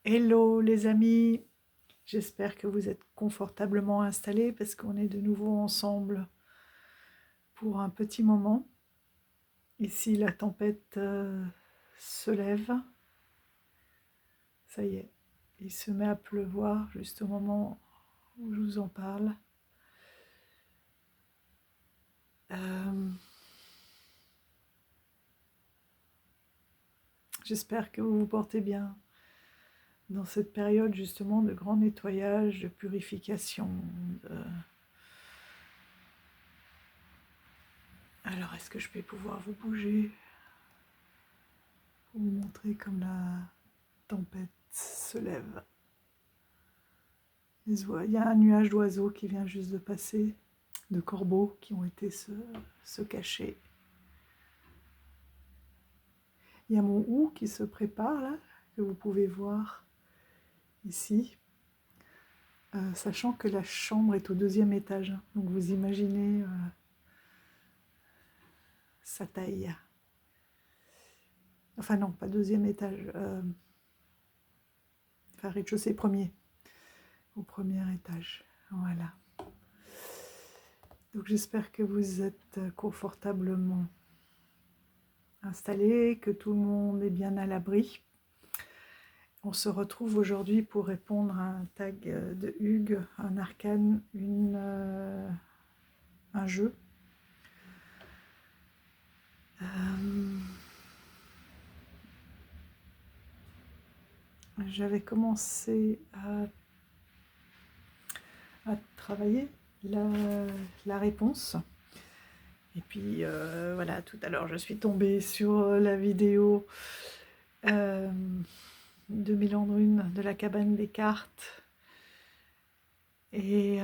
Hello les amis, j'espère que vous êtes confortablement installés parce qu'on est de nouveau ensemble pour un petit moment. Ici la tempête se lève, ça y est, il se met à pleuvoir juste au moment où je vous en parle. J'espère que vous vous portez bien dans cette période justement de grand nettoyage, de purification. Alors est-ce que je vais pouvoir vous bouger pour vous montrer comme la tempête se lève? Il y a un nuage d'oiseaux qui vient juste de passer, de corbeaux qui ont été se cacher. Il y a mon hou qui se prépare là, que vous pouvez voir ici, sachant que la chambre est au 2e étage. Donc vous imaginez sa taille. Enfin non, pas 2e étage, enfin rez-de-chaussée premier, au 1er étage. Voilà. Donc j'espère que vous êtes confortablement installés, que tout le monde est bien à l'abri. On se retrouve aujourd'hui pour répondre à un tag de Hugues, un arcane, un jeu. J'avais commencé à travailler la réponse. Et puis voilà, tout à l'heure je suis tombée sur la vidéo de Milandrune de la cabane des cartes. Et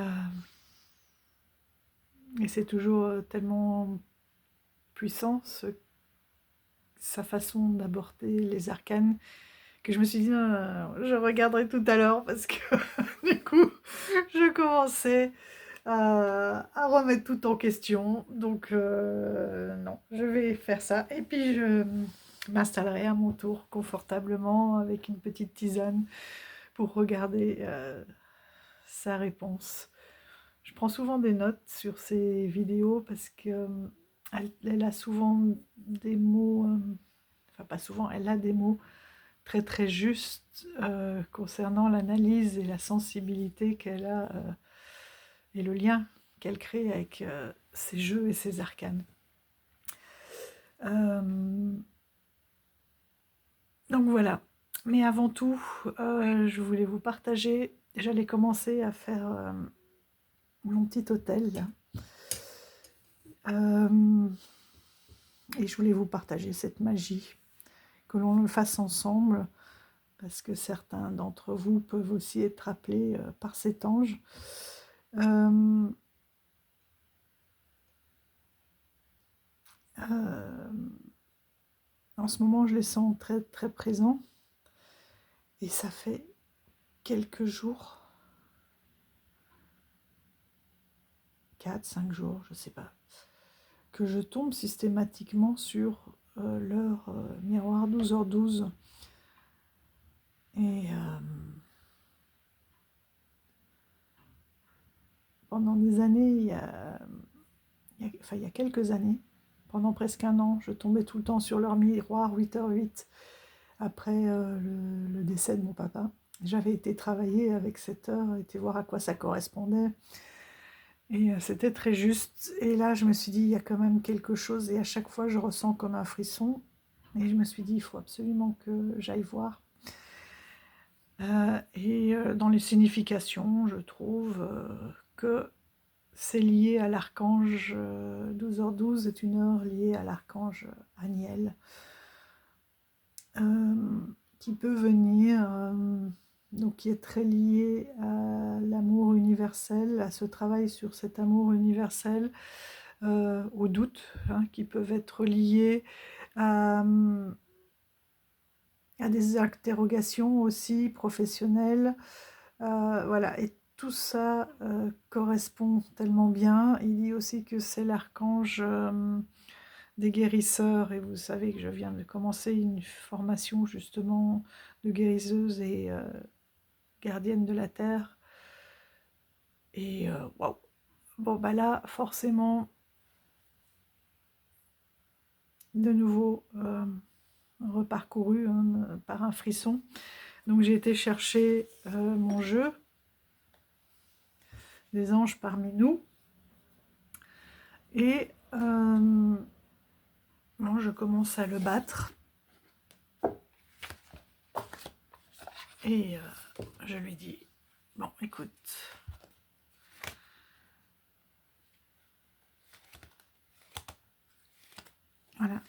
c'est toujours tellement puissant sa façon d'aborder les arcanes que je me suis dit non, non, non, je regarderai tout à l'heure parce que du coup je commençais à remettre tout en question. Donc non, je vais faire ça et puis je m'installerai à mon tour confortablement avec une petite tisane pour regarder sa réponse. Je prends souvent des notes sur ces vidéos parce que elle a souvent des mots, enfin pas souvent, elle a des mots très très justes concernant l'analyse et la sensibilité qu'elle a et le lien qu'elle crée avec ses jeux et ses arcanes. Donc voilà. Mais avant tout, je voulais vous partager, j'allais commencer à faire mon petit hôtel là. Et je voulais vous partager cette magie, que l'on le fasse ensemble, parce que certains d'entre vous peuvent aussi être appelés par cet ange. En ce moment, je les sens très très présents, et ça fait quelques jours, 4-5 jours, je ne sais pas, que je tombe systématiquement sur l'heure miroir 12h12. Et pendant des années, il y a quelques années, pendant presque un an, je tombais tout le temps sur leur miroir 8h08 après le décès de mon papa. J'avais été travailler avec cette heure, été voir à quoi ça correspondait. Et c'était très juste. Et là, je me suis dit, il y a quand même quelque chose. Et à chaque fois, je ressens comme un frisson. Et je me suis dit, il faut absolument que j'aille voir. Dans les significations, je trouve que c'est lié à l'archange. 12h12 est une heure liée à l'archange Aniel, qui peut venir, donc qui est très lié à l'amour universel, à ce travail sur cet amour universel, aux doutes, hein, qui peuvent être liés à des interrogations aussi professionnelles. Voilà, et tout ça correspond tellement bien. Il dit aussi que c'est l'archange des guérisseurs, et vous savez que je viens de commencer une formation justement de guériseuse et gardienne de la terre. Et waouh! Bon, bah là, forcément, de nouveau reparcouru hein, par un frisson. Donc j'ai été chercher mon jeu, des anges parmi nous. Et bon, je commence à le battre. Et je lui dis, bon, écoute, voilà,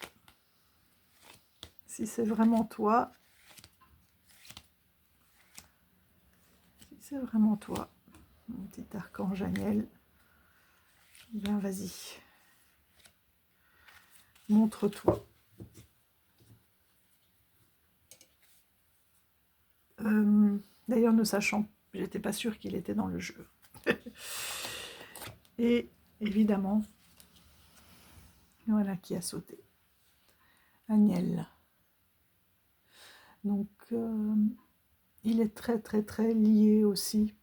si c'est vraiment toi, mon petit archange Aniel, bien vas-y, montre-toi. D'ailleurs, ne sachant, j'étais pas sûre qu'il était dans le jeu. Et évidemment, voilà qui a sauté. Aniel. Donc, il est très très très lié aussi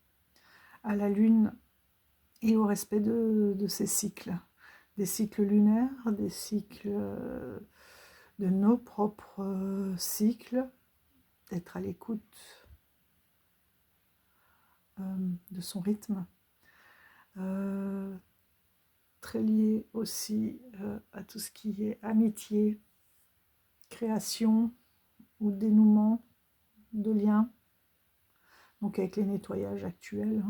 à la lune et au respect de ses cycles. Des cycles lunaires, des cycles de nos propres cycles, d'être à l'écoute de son rythme. Très lié aussi à tout ce qui est amitié, création ou dénouement de liens, donc avec les nettoyages actuels.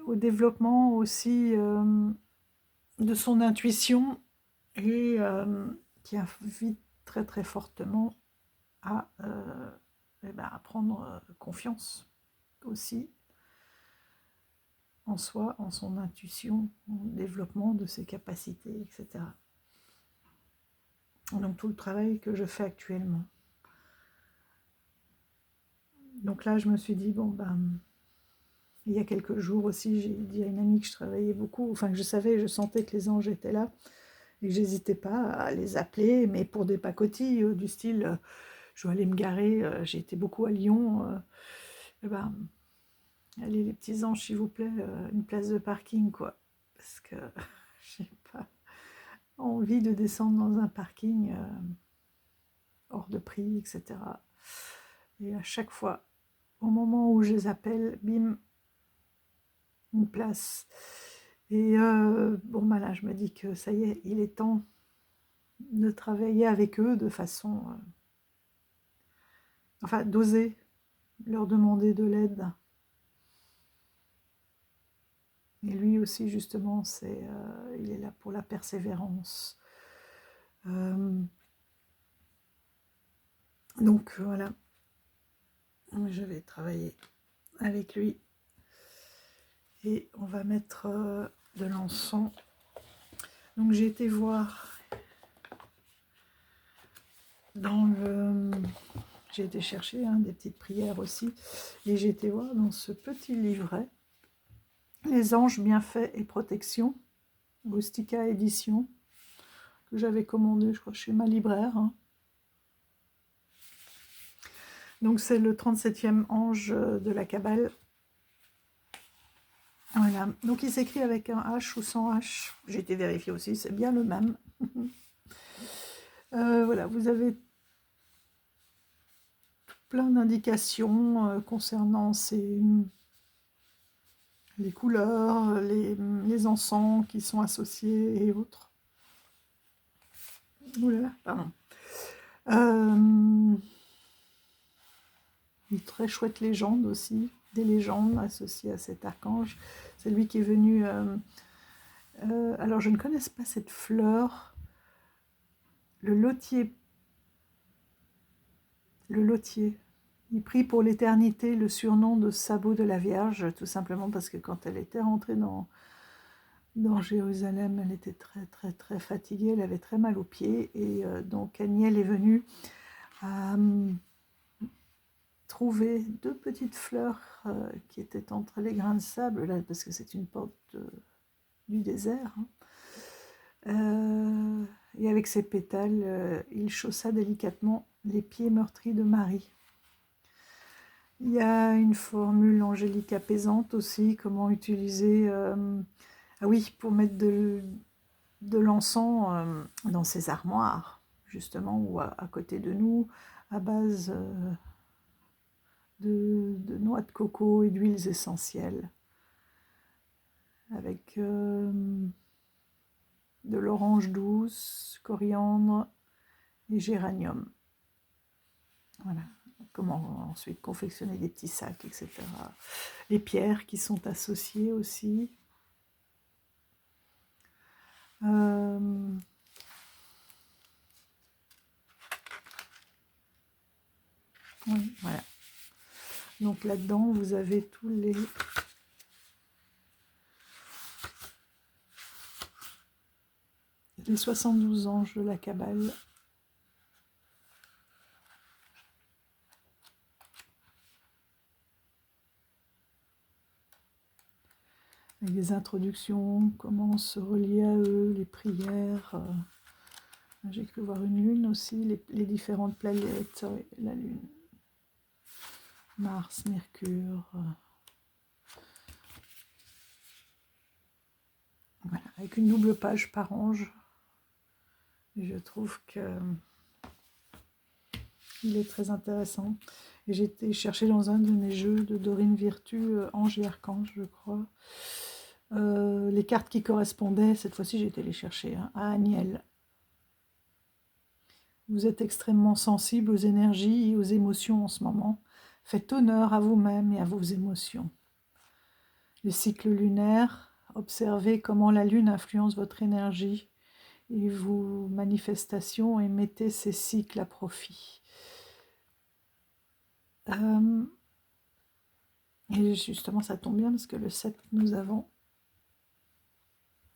Au développement aussi de son intuition et qui invite très très fortement à, à prendre confiance aussi en soi, en son intuition, au développement de ses capacités, etc. Donc tout le travail que je fais actuellement. Donc là, je me suis dit, bon, ben, il y a quelques jours aussi, j'ai dit à une amie que je travaillais beaucoup, enfin que je savais, je sentais que les anges étaient là, et que j'hésitais pas à les appeler, mais pour des pacotilles du style, je dois aller me garer, j'ai été beaucoup à Lyon, et ben, allez les petits anges, s'il vous plaît, une place de parking, quoi, parce que j'ai pas envie de descendre dans un parking hors de prix, etc. Et à chaque fois, au moment où je les appelle, bim, une place. Et bon, bah là, je me dis que ça y est, il est temps de travailler avec eux de façon... enfin, d'oser leur demander de l'aide. Et lui aussi, justement, il est là pour la persévérance. Donc, voilà. Je vais travailler avec lui. Et on va mettre de l'encens. Donc, j'ai été voir dans le... J'ai été chercher des petites prières aussi. Et j'ai été voir dans ce petit livret Les anges bienfaits et protection, Gostika édition, que j'avais commandé, je crois, chez ma libraire. Donc c'est le 37e ange de la Kabbale. Voilà, donc il s'écrit avec un H ou sans H. J'ai été vérifier aussi, c'est bien le même. Voilà, vous avez plein d'indications concernant les couleurs, les encens qui sont associés et autres. Oula, pardon. Une très chouette légende aussi, des légendes associées à cet archange. C'est lui qui est venu... alors je ne connais pas cette fleur. Le lotier. Il prit pour l'éternité le surnom de sabot de la Vierge, tout simplement parce que quand elle était rentrée dans Jérusalem, elle était très très très fatiguée, elle avait très mal aux pieds, et donc Aniel est venu trouver deux petites fleurs qui étaient entre les grains de sable, là, parce que c'est une porte du désert. et avec ses pétales, il chaussa délicatement les pieds meurtris de Marie. Il y a une formule angélique apaisante aussi, comment utiliser... ah oui, pour mettre de l'encens dans ses armoires, justement, ou à côté de nous, à base de noix de coco et d'huiles essentielles, avec de l'orange douce, coriandre et géranium. Voilà, comment ensuite confectionner des petits sacs, etc. Les pierres qui sont associées aussi. Oui, voilà. Donc là-dedans, vous avez tous les 72 anges de la Kabbale. Avec des introductions, comment se relier à eux, les prières. J'ai cru voir une lune aussi, les différentes planètes, la lune. Mars, Mercure. Voilà, avec une double page par ange. Et je trouve que il est très intéressant. Et j'ai été chercher dans un de mes jeux de Dorine Virtue, Ange et Archange, je crois, les cartes qui correspondaient. Cette fois-ci, j'ai été les chercher, hein, à Aniel. Vous êtes extrêmement sensible aux énergies et aux émotions en ce moment. Faites honneur à vous-même et à vos émotions. Le cycle lunaire, observez comment la lune influence votre énergie et vos manifestations et mettez ces cycles à profit. Et justement, ça tombe bien parce que le 7, nous avons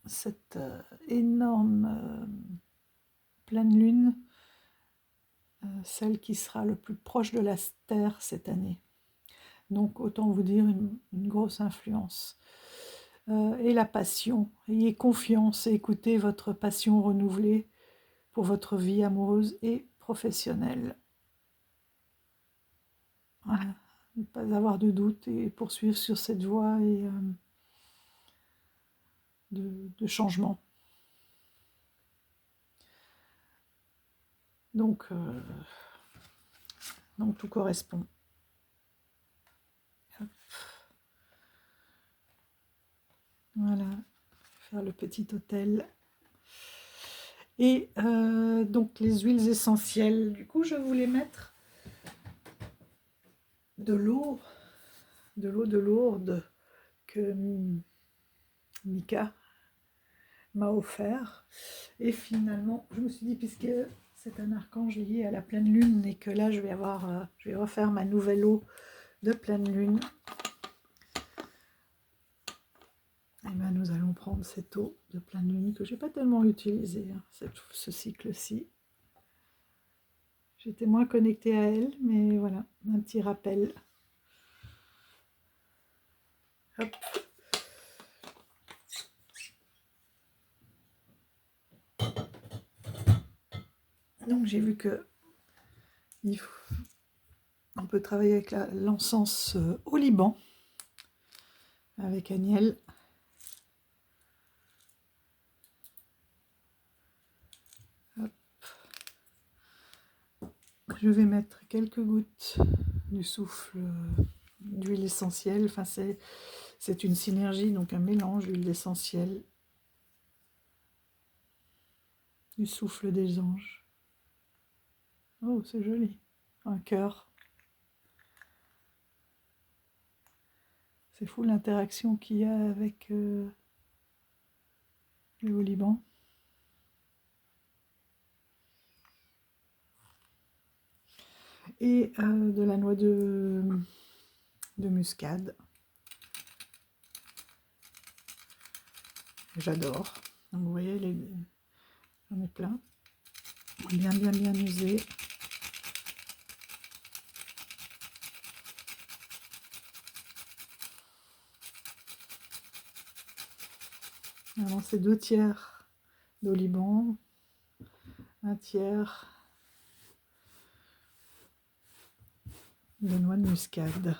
cette énorme pleine lune, celle qui sera le plus proche de la Terre cette année. Donc, autant vous dire une grosse influence. Et la passion. Ayez confiance et écoutez votre passion renouvelée pour votre vie amoureuse et professionnelle. Voilà. Ne pas avoir de doute et poursuivre sur cette voie et de changement. Donc tout correspond. Voilà, faire le petit hôtel. Et donc les huiles essentielles, du coup je voulais mettre de l'eau de Lourdes que Mika m'a offert. Et finalement, je me suis dit, puisque c'est un archange lié à la pleine lune et que là je vais refaire ma nouvelle eau de pleine lune, et bien nous allons prendre cette eau de pleine lune que j'ai pas tellement utilisée, hein, ce cycle-ci. J'étais moins connectée à elle, mais voilà, un petit rappel. Hop. Donc j'ai vu que on peut travailler avec l'encens au Liban, avec Aniel. Hop. Je vais mettre quelques gouttes du souffle d'huile essentielle. Enfin, c'est une synergie, donc un mélange d'huile essentielle, du souffle des anges. Oh, c'est joli. Un cœur. C'est fou l'interaction qu'il y a avec le Liban. Et de la noix de muscade. J'adore. Donc vous voyez, j'en ai plein. Bien usé. Alors c'est 2 tiers d'oliban, un tiers de noix de muscade.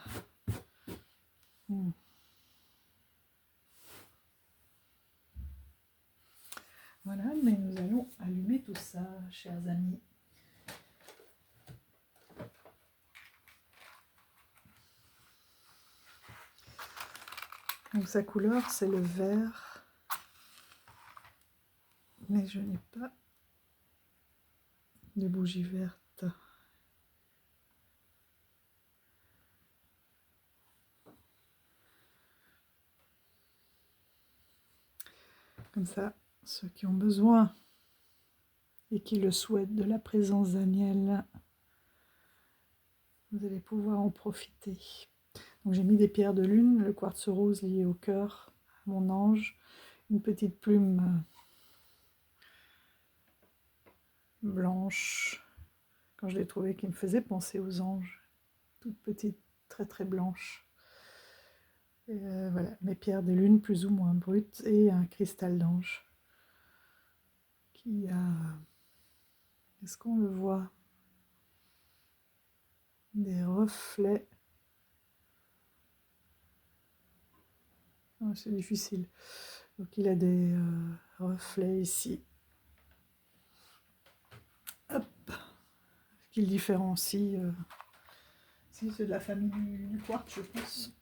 Voilà, mais nous allons allumer tout ça, chers amis. Donc sa couleur, c'est le vert. Mais je n'ai pas de bougie verte. Comme ça, ceux qui ont besoin et qui le souhaitent de la présence d'Aniel, vous allez pouvoir en profiter. Donc j'ai mis des pierres de lune, le quartz rose lié au cœur, mon ange, une petite plume blanche, quand je l'ai trouvée qui me faisait penser aux anges, toute petite, très très blanche. Et voilà, mes pierres de lune plus ou moins brutes et un cristal d'ange qui a, est-ce qu'on le voit, des reflets. Oh, c'est difficile. Donc il a des reflets ici. Hop, qui le différencie. Si c'est de la famille du quartz, je pense.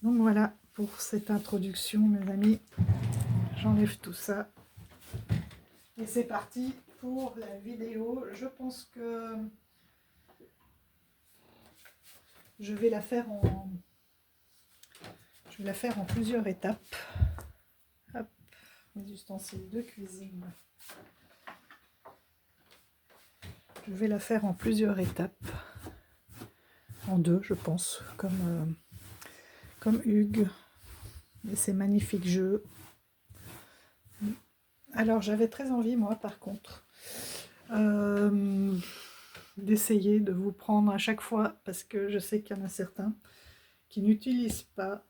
Donc voilà pour cette introduction, mes amis. J'enlève tout ça. Et c'est parti pour la vidéo. Je pense que je vais la faire en plusieurs étapes. Hop, mes ustensiles de cuisine. Je vais la faire en plusieurs étapes. En deux, je pense, comme Hugues et ses magnifiques jeux. Alors, j'avais très envie, moi, par contre, d'essayer de vous prendre à chaque fois, parce que je sais qu'il y en a certains qui n'utilisent pas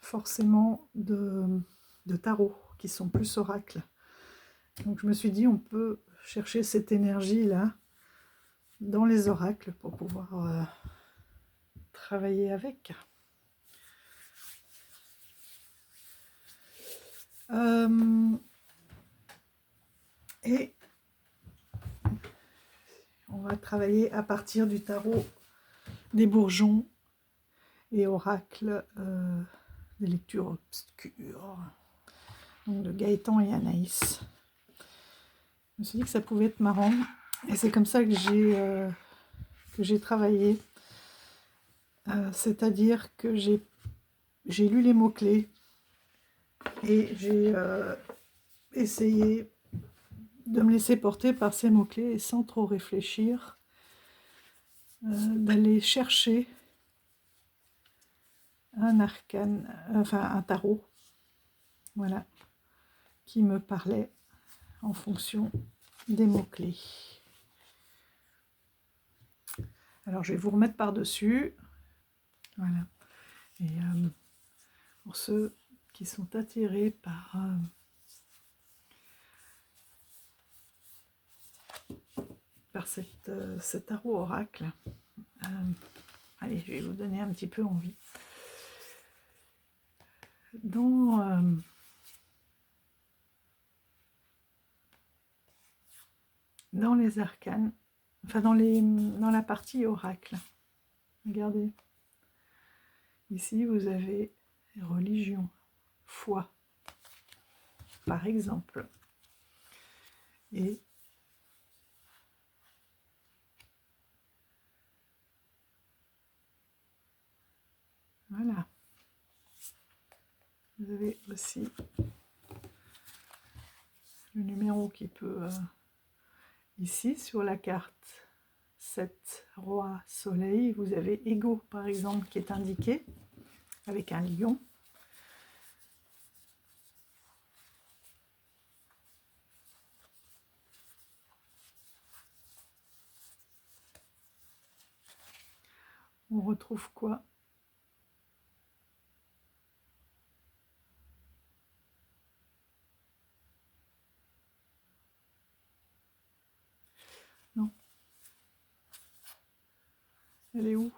forcément de tarot, qui sont plus oracles. Donc je me suis dit, on peut chercher cette énergie-là dans les oracles pour pouvoir travailler avec. Et on va travailler à partir du tarot des bourgeons et oracles des lectures obscures, donc de Gaëtan et Anaïs. Je me suis dit que ça pouvait être marrant, et c'est comme ça que j'ai travaillé. C'est-à-dire que j'ai lu les mots-clés et j'ai essayé de me laisser porter par ces mots-clés et sans trop réfléchir, d'aller chercher un arcane, enfin un tarot, voilà, qui me parlait en fonction des mots-clés. Alors je vais vous remettre par-dessus, voilà, et pour ceux qui sont attirés par cet tarot oracle, allez, je vais vous donner un petit peu envie. Dans les arcanes, enfin dans la partie oracle, regardez, ici vous avez religion, foi, par exemple, et voilà, vous avez aussi le numéro qui peut, ici sur la carte 7 roi soleil, vous avez ego par exemple qui est indiqué avec un lion. On retrouve quoi? Elle est où?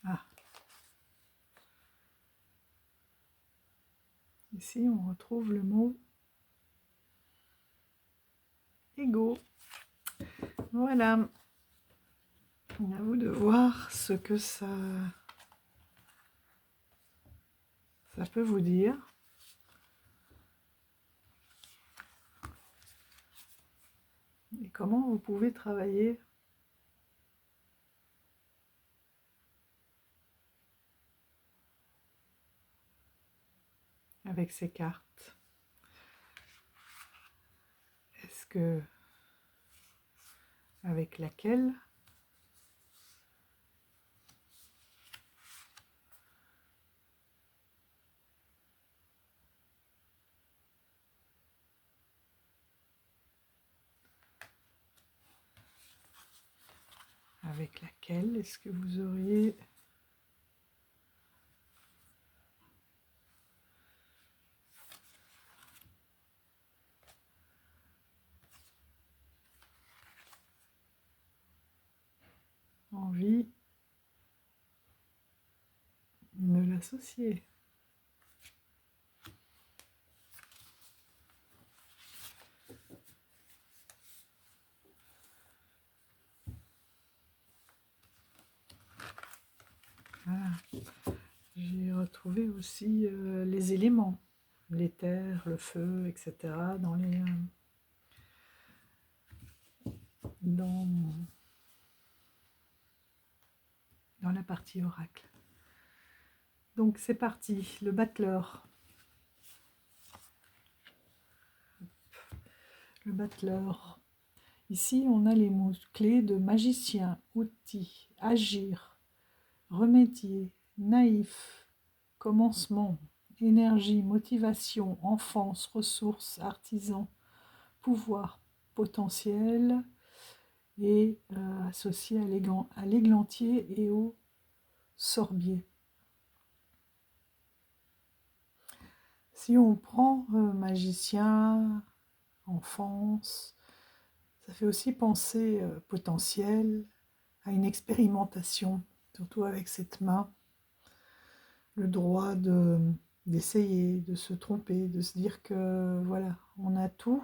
Ah, ici on retrouve le mot ego. Voilà. À vous de voir ce que ça peut vous dire. Et comment vous pouvez travailler avec ces cartes. Est-ce que avec laquelle est-ce que vous auriez envie de l'associer? Voilà. J'ai retrouvé aussi les éléments, l'éther, le feu, etc. dans dans la partie oracle. Donc c'est parti, le battleur. Le battleur. Ici, on a les mots-clés de magicien, outil, agir, remédier, naïf, commencement, énergie, motivation, enfance, ressources, artisan, pouvoir, potentiel, et associé à l'églantier et au sorbier. Si on prend magicien, enfance, ça fait aussi penser potentiel à une expérimentation, surtout avec cette main, le droit d'essayer, de se tromper, de se dire que voilà, on a tout.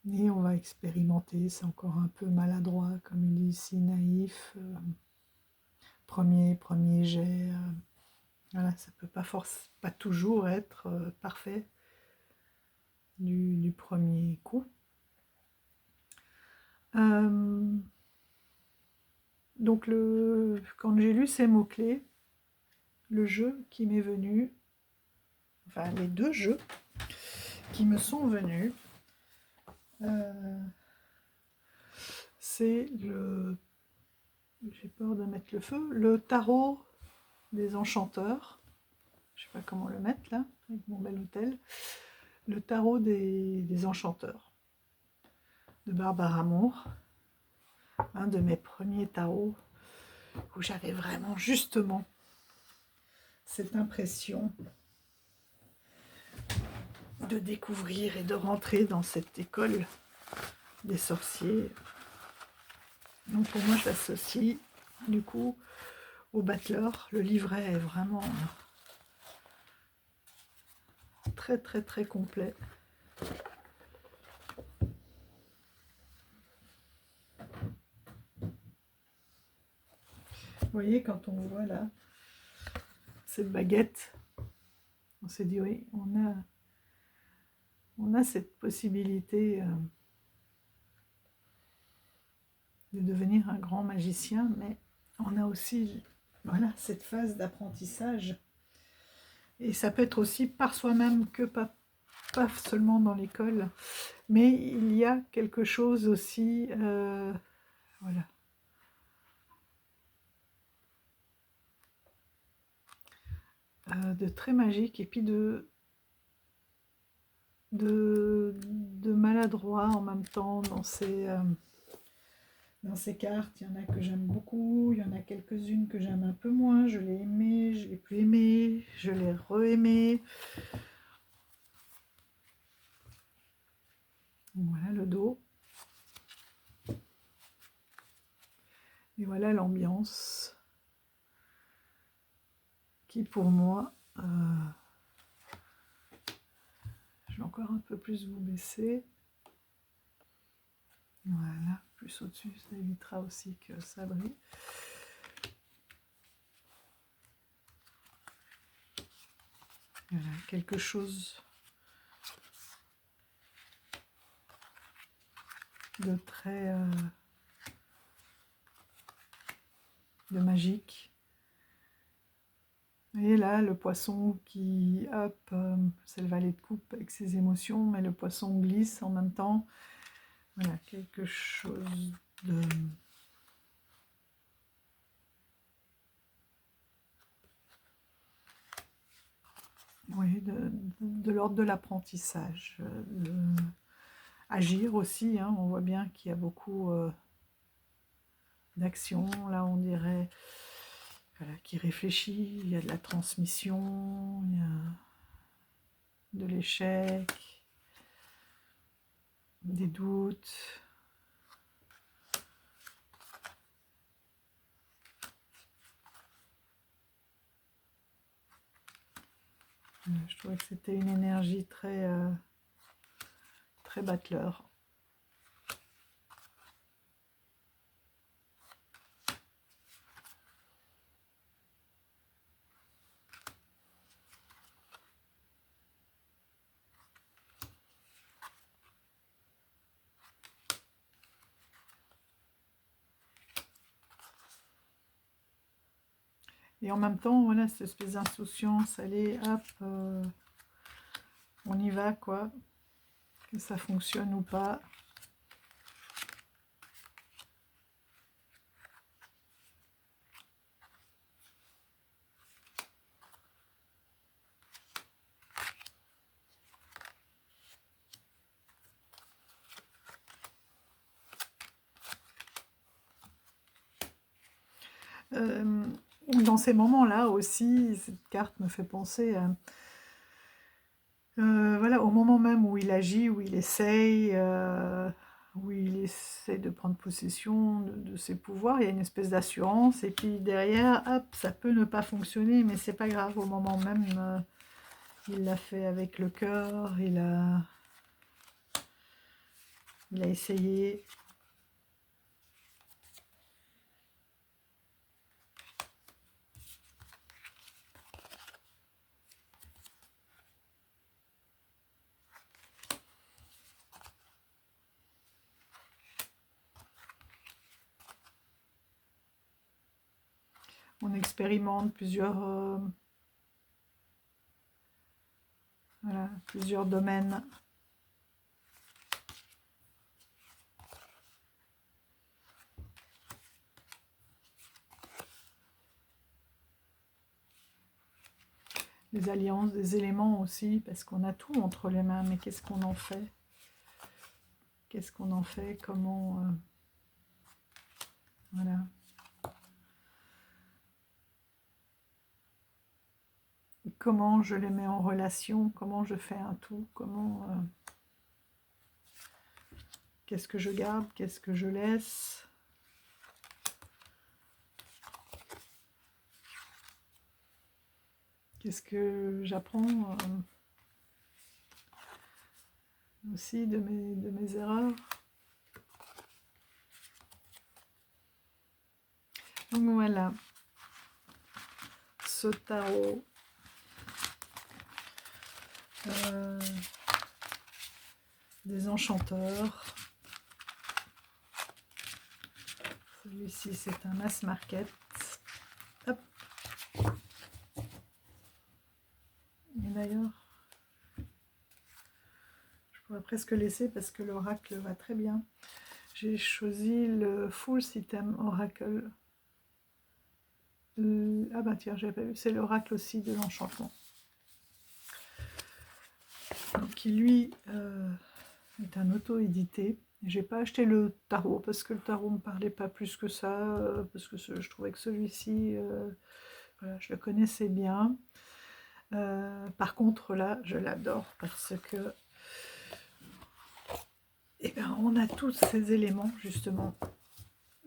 Et on va expérimenter, c'est encore un peu maladroit, comme il dit ici, naïf, premier jet. Voilà, ça peut pas toujours être parfait du premier coup. Donc quand j'ai lu ces mots-clés, le jeu qui m'est venu, enfin les deux jeux qui me sont venus, c'est j'ai peur de mettre le feu, le tarot des enchanteurs. Je sais pas comment le mettre là, avec mon bel hôtel. Le tarot des enchanteurs de Barbara Moore, un de mes premiers tarots où j'avais vraiment justement cette impression de découvrir et de rentrer dans cette école des sorciers. Donc pour moi, je l'associe du coup au battleur. Le livret est vraiment très très très complet. Vous voyez, quand on voit là cette baguette, on s'est dit oui, on a cette possibilité de devenir un grand magicien, mais on a aussi voilà, cette phase d'apprentissage. Et ça peut être aussi par soi-même, que pas seulement dans l'école, mais il y a quelque chose aussi, voilà, de très magique, et puis de maladroit en même temps dans ces cartes. Il y en a que j'aime beaucoup, il y en a quelques-unes que j'aime un peu moins. Je l'ai aimé, je l'ai plus aimé, je l'ai re-aimé. Voilà le dos. Et voilà l'ambiance qui pour moi, je vais encore un peu plus vous baisser. Voilà, plus au-dessus, ça évitera aussi que ça brille. Voilà, quelque chose de très de magique. Et là, le poisson qui, hop, c'est le valet de coupe avec ses émotions, mais le poisson glisse en même temps. Voilà, quelque chose de... Oui, de l'ordre de l'apprentissage. Agir aussi, hein, on voit bien qu'il y a beaucoup d'action. Là, on dirait voilà, qui réfléchit, il y a de la transmission, il y a de l'échec, des doutes. Je trouvais que c'était une énergie très, très battleur. Et en même temps, voilà, cette espèce d'insouciance, allez, hop, on y va, quoi. Que ça fonctionne ou pas. Dans ces moments-là aussi, cette carte me fait penser à... voilà, au moment même où il agit, où il essaye de prendre possession de ses pouvoirs, il y a une espèce d'assurance, et puis derrière, hop, ça peut ne pas fonctionner, mais c'est pas grave, au moment même, il l'a fait avec le cœur, il a essayé. On expérimente voilà, plusieurs domaines. Des alliances, des éléments aussi, parce qu'on a tout entre les mains, mais qu'est-ce qu'on en fait? Qu'est-ce qu'on en fait? Comment... voilà. Comment je les mets en relation? Comment je fais un tout? Comment... qu'est-ce que je garde? Qu'est-ce que je laisse? Qu'est-ce que j'apprends aussi de mes erreurs? Donc voilà, ce tarot des enchanteurs. Celui-ci, c'est un mass market. Hop. Et d'ailleurs, je pourrais presque laisser parce que l'oracle va très bien. J'ai choisi le Full System Oracle. Ah bah tiens, j'avais vu, c'est l'oracle aussi de l'enchantement. Qui lui est un auto-édité. J'ai pas acheté le tarot parce que le tarot me parlait pas plus que ça, parce que je trouvais que celui-ci, voilà, je le connaissais bien. Par contre là, je l'adore parce que Et bien, on a tous ces éléments, justement,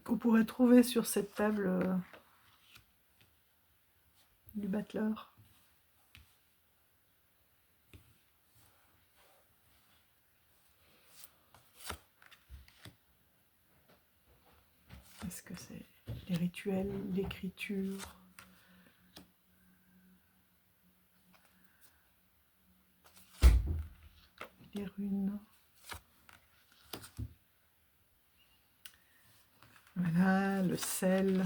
qu'on pourrait trouver sur cette table du battleur. Est-ce que c'est les rituels, l'écriture, les runes? Voilà, le sel.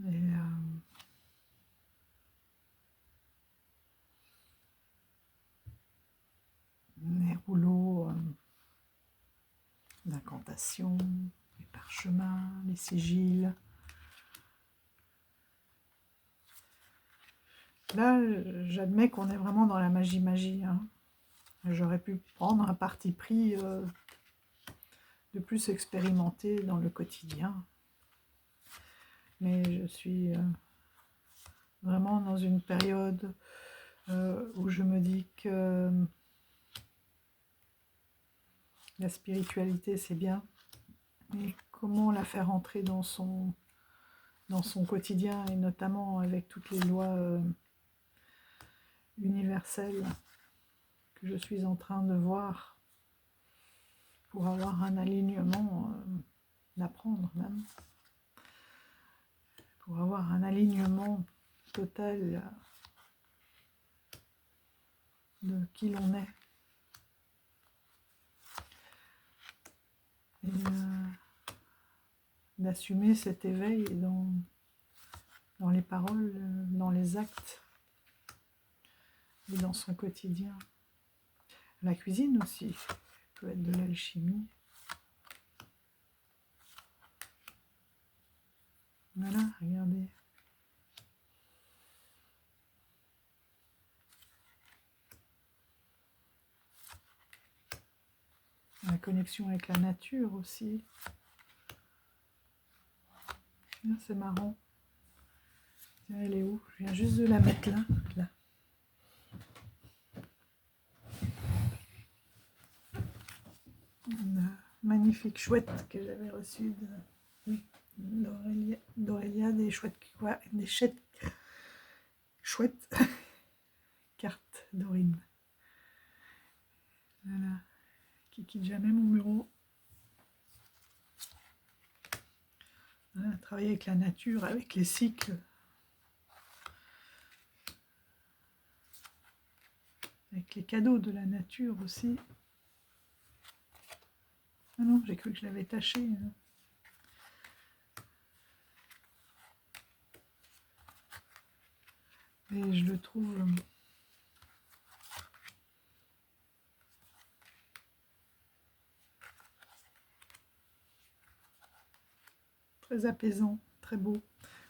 Et, les rouleaux d'incantation, les parchemins, les sigils. Là, j'admets qu'on est vraiment dans la magie, hein. J'aurais pu prendre un parti pris de plus expérimenter dans le quotidien. Mais je suis vraiment dans une période où je me dis que la spiritualité, c'est bien, mais comment la faire entrer dans son quotidien, et notamment avec toutes les lois universelles que je suis en train de voir, pour avoir un alignement, d'apprendre même, pour avoir un alignement total de qui l'on est. Et d'assumer cet éveil dans les paroles, dans les actes et dans son quotidien. La cuisine aussi peut être de l'alchimie. Voilà, regardez. La connexion avec la nature aussi. Ah, c'est marrant. Tiens, elle est où? Je viens juste de la mettre là. Là. Une magnifique chouette que j'avais reçue d'Aurélia, des chouettes, des chouettes cartes d'Aurine. Voilà, qui quitte jamais mon bureau. Voilà, travailler avec la nature, avec les cycles. Avec les cadeaux de la nature aussi. Ah non, j'ai cru que je l'avais taché. Et je le trouve très apaisant, très beau.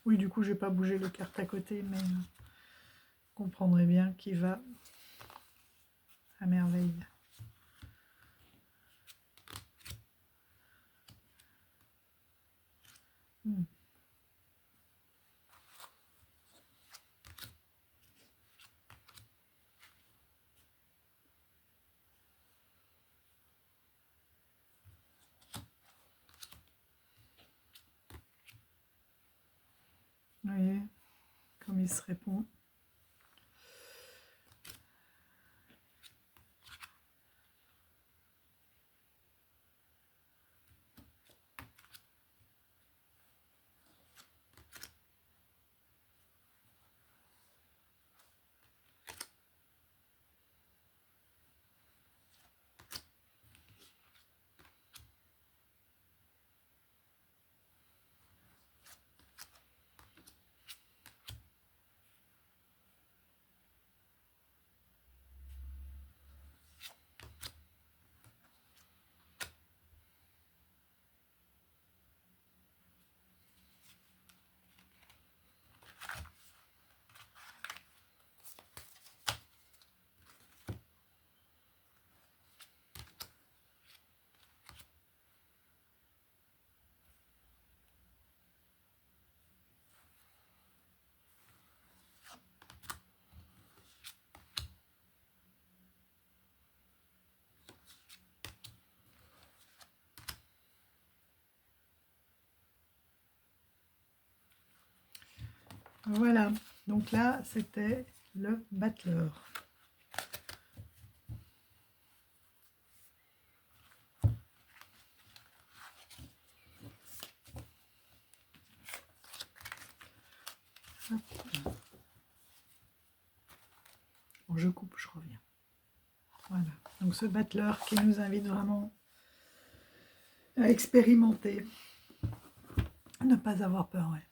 Oui, du coup, je n'ai pas bougé les cartes à côté, mais vous comprendrez bien qu'il va à merveille. Vous voyez, comme il se répond. Voilà, donc là, c'était le battleur. Bon, je coupe, je reviens. Voilà, donc ce battleur qui nous invite vraiment à expérimenter, ne pas avoir peur, ouais.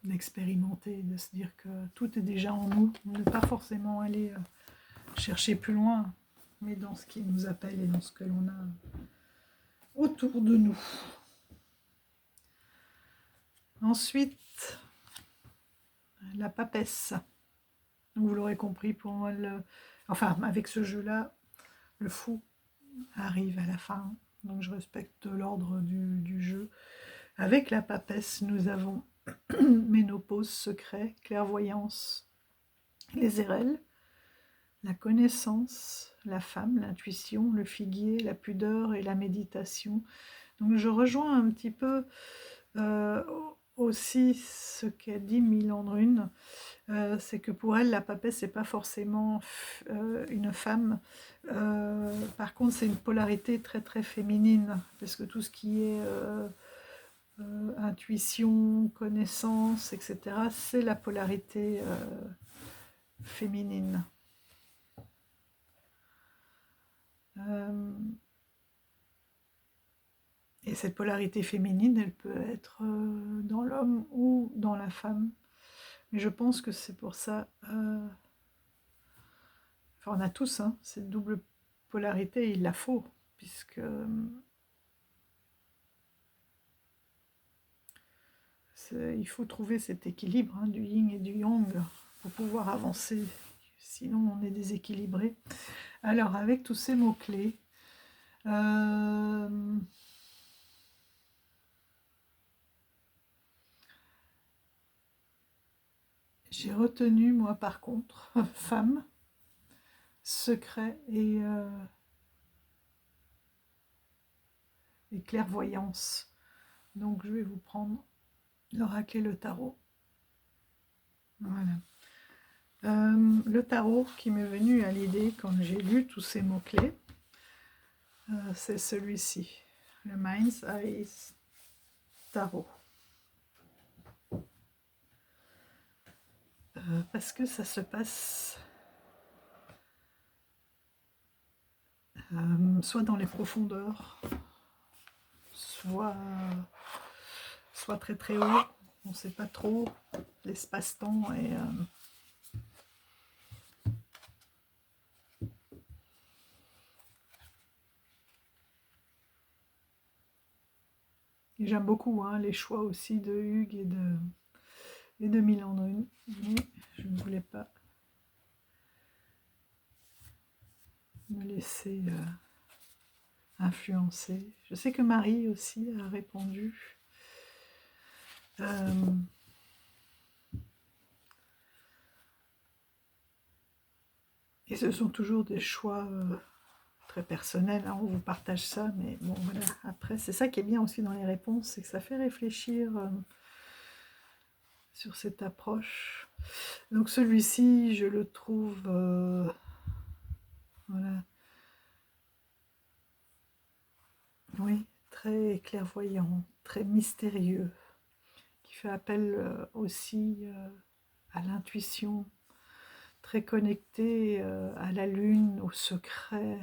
D'expérimenter, de se dire que tout est déjà en nous, ne pas forcément aller chercher plus loin, mais dans ce qui nous appelle et dans ce que l'on a autour de nous. Ensuite, la papesse. Vous l'aurez compris, pour moi, enfin, avec ce jeu-là, le fou arrive à la fin, donc je respecte l'ordre du jeu. Avec la papesse, nous avons ménopause, secret, clairvoyance, les érelles, la connaissance, la femme, l'intuition, le figuier, la pudeur et la méditation. Donc je rejoins un petit peu aussi ce qu'a dit Milandrune, c'est que pour elle, la papesse, c'est pas forcément une femme. Par contre, c'est une polarité très très féminine, parce que tout ce qui est intuition, connaissance, etc., c'est la polarité féminine. Et cette polarité féminine, elle peut être dans l'homme ou dans la femme. Mais je pense que c'est pour ça... Enfin, on a tous hein, cette double polarité, il la faut, puisque il faut trouver cet équilibre hein, du yin et du yang pour pouvoir avancer. Sinon, on est déséquilibré. Alors, avec tous ces mots-clés, j'ai retenu, moi, par contre, femme, secret et clairvoyance. Donc, je vais vous prendre l'oracle et le tarot. Voilà. Le tarot qui m'est venu à l'idée quand j'ai lu tous ces mots-clés, c'est celui-ci, le Mind's Eye Tarot. Parce que ça se passe soit dans les profondeurs, soit très très haut, on ne sait pas trop, l'espace-temps et j'aime beaucoup hein, les choix aussi de Hugues et de Milandrune, mais je ne voulais pas me laisser influencer. Je sais que Marie aussi a répondu. Et ce sont toujours des choix très personnels, hein, on vous partage ça, mais bon voilà, après c'est ça qui est bien aussi dans les réponses, c'est que ça fait réfléchir sur cette approche. Donc celui-ci, je le trouve, voilà, oui, très clairvoyant, très mystérieux, qui fait appel aussi à l'intuition, très connecté à la lune, au secret.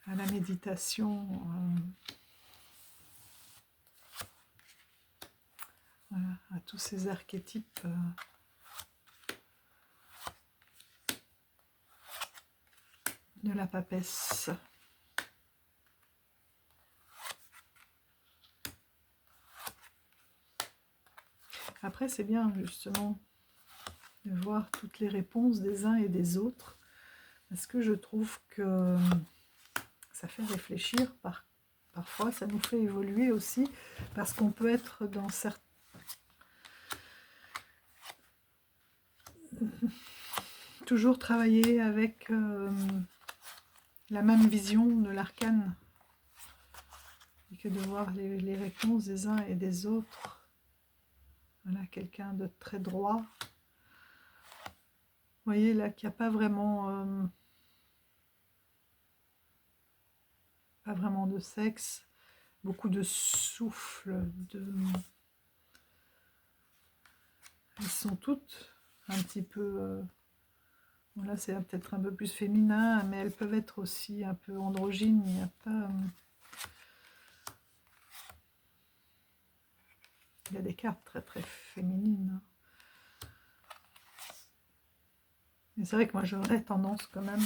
À la méditation, voilà, à tous ces archétypes de la papesse. Après, c'est bien justement de voir toutes les réponses des uns et des autres, parce que je trouve que ça fait réfléchir, parfois ça nous fait évoluer aussi, parce qu'on peut être dans toujours travailler avec la même vision de l'arcane, et que de voir les réponses des uns et des autres. Voilà, quelqu'un de très droit. Vous voyez là qu'il n'y a pas vraiment de sexe, beaucoup de souffle, elles sont toutes un petit peu, voilà, c'est peut-être un peu plus féminin, mais elles peuvent être aussi un peu androgynes. Il n'y a pas, il y a des cartes très très féminines. Mais c'est vrai que moi j'aurais tendance quand même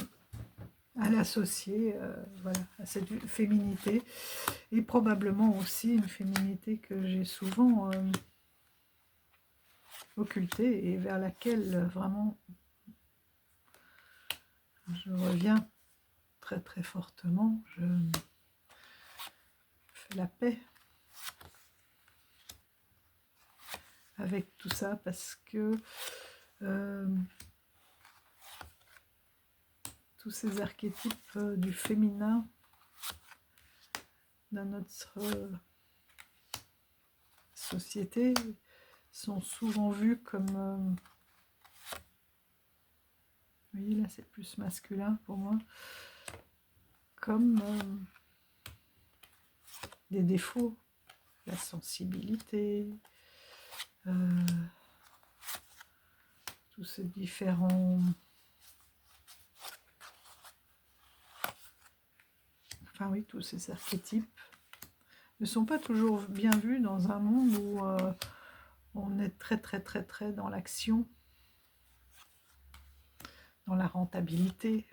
à l'associer voilà, à cette féminité, et probablement aussi une féminité que j'ai souvent occultée et vers laquelle vraiment je reviens très très fortement. Je fais la paix avec tout ça, parce que tous ces archétypes du féminin dans notre société sont souvent vus comme vous voyez là c'est plus masculin pour moi, comme des défauts, la sensibilité, tous ces différents, enfin oui, tous ces archétypes ne sont pas toujours bien vus dans un monde où on est très très très très dans l'action, dans la rentabilité,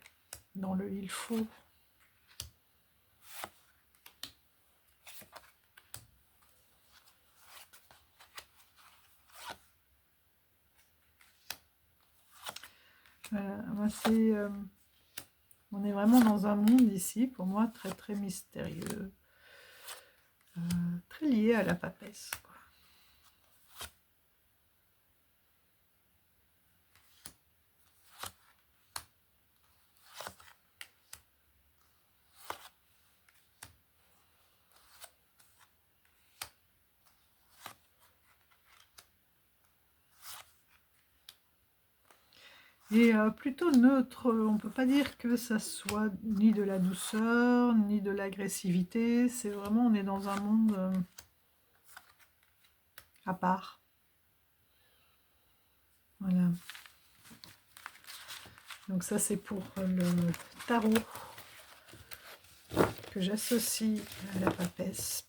dans le il faut. Voilà, moi c'est, on est vraiment dans un monde ici, pour moi, très très mystérieux, très lié à la papesse, quoi. Et plutôt neutre, on ne peut pas dire que ça soit ni de la douceur, ni de l'agressivité, c'est vraiment, on est dans un monde à part. Voilà. Donc ça c'est pour le tarot que j'associe à la papesse,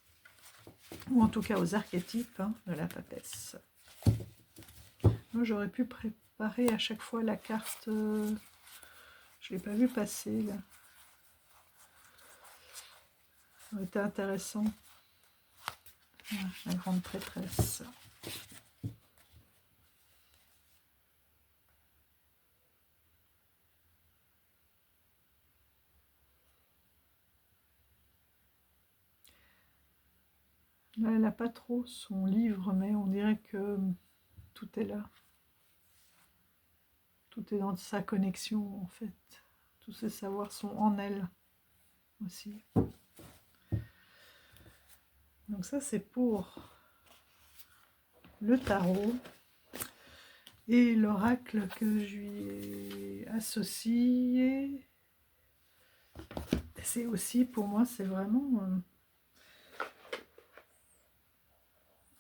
ou en tout cas aux archétypes de la papesse. Moi j'aurais pu préparer à chaque fois la carte, je ne l'ai pas vu passer là. Ça aurait été intéressant. Voilà, la grande prêtresse. Là, elle n'a pas trop son livre, mais on dirait que tout est là. Tout est dans sa connexion, en fait. Tous ces savoirs sont en elle aussi. Donc ça, c'est pour le tarot. Et l'oracle que je lui ai associé, c'est aussi, pour moi, c'est vraiment...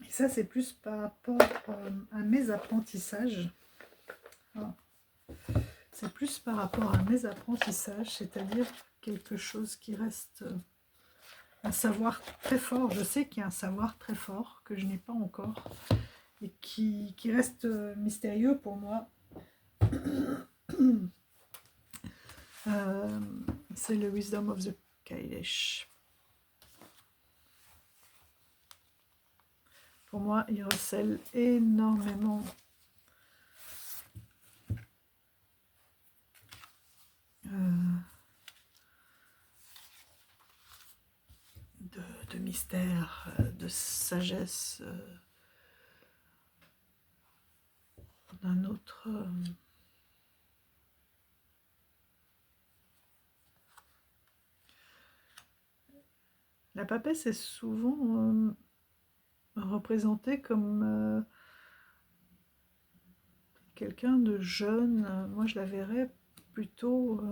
et ça, c'est plus par rapport à mes apprentissages. Voilà. C'est plus par rapport à mes apprentissages, c'est-à-dire quelque chose qui reste un savoir très fort. Je sais qu'il y a un savoir très fort que je n'ai pas encore et qui reste mystérieux pour moi. C'est le Wisdom of the Kailash. Pour moi, il recèle énormément de mystère, de sagesse, d'un autre La papesse est souvent représentée comme quelqu'un de jeune. Moi, je la verrais plutôt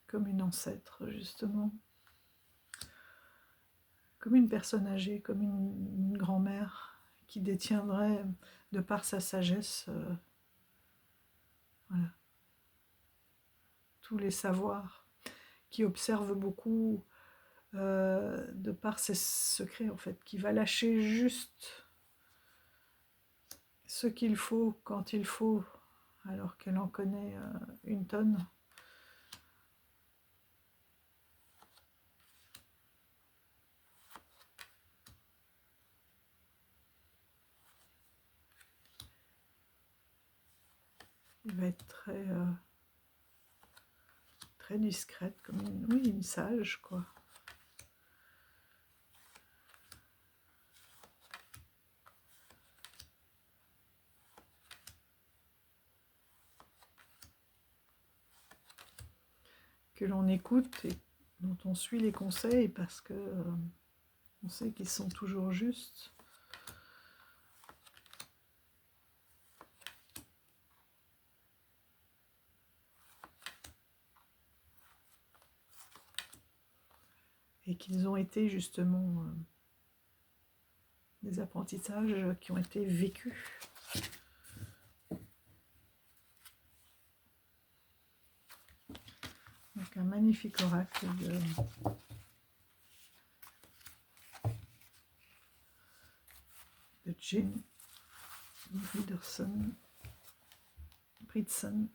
comme une ancêtre, justement. Comme une personne âgée, comme une grand-mère qui détiendrait, de par sa sagesse, voilà, tous les savoirs, qui observe beaucoup de par ses secrets, en fait, qui va lâcher juste ce qu'il faut quand il faut, alors qu'elle en connaît une tonne. Il va être très discrète, comme oui, une sage, quoi. Que l'on écoute et dont on suit les conseils parce que on sait qu'ils sont toujours justes. Et qu'ils ont été justement des apprentissages qui ont été vécus. Donc un magnifique oracle de Jim Bridson.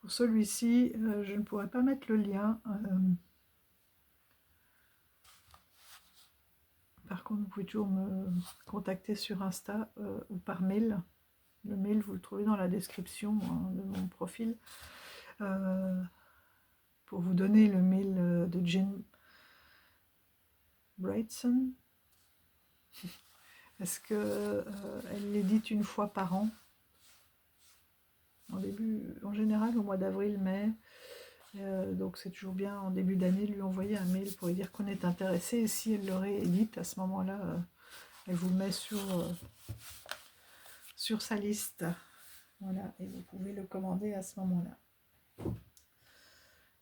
Pour celui-ci, je ne pourrais pas mettre le lien. Par contre, vous pouvez toujours me contacter sur Insta ou par mail. Le mail, vous le trouvez dans la description de mon profil. Pour vous donner le mail de Jane Brightson, parce qu'elle l'édite une fois par an. En général, au mois d'avril, mai. Donc c'est toujours bien en début d'année de lui envoyer un mail pour lui dire qu'on est intéressé. Et si elle le réédite, à ce moment-là, elle vous met sur sa liste. Voilà, et vous pouvez le commander à ce moment-là.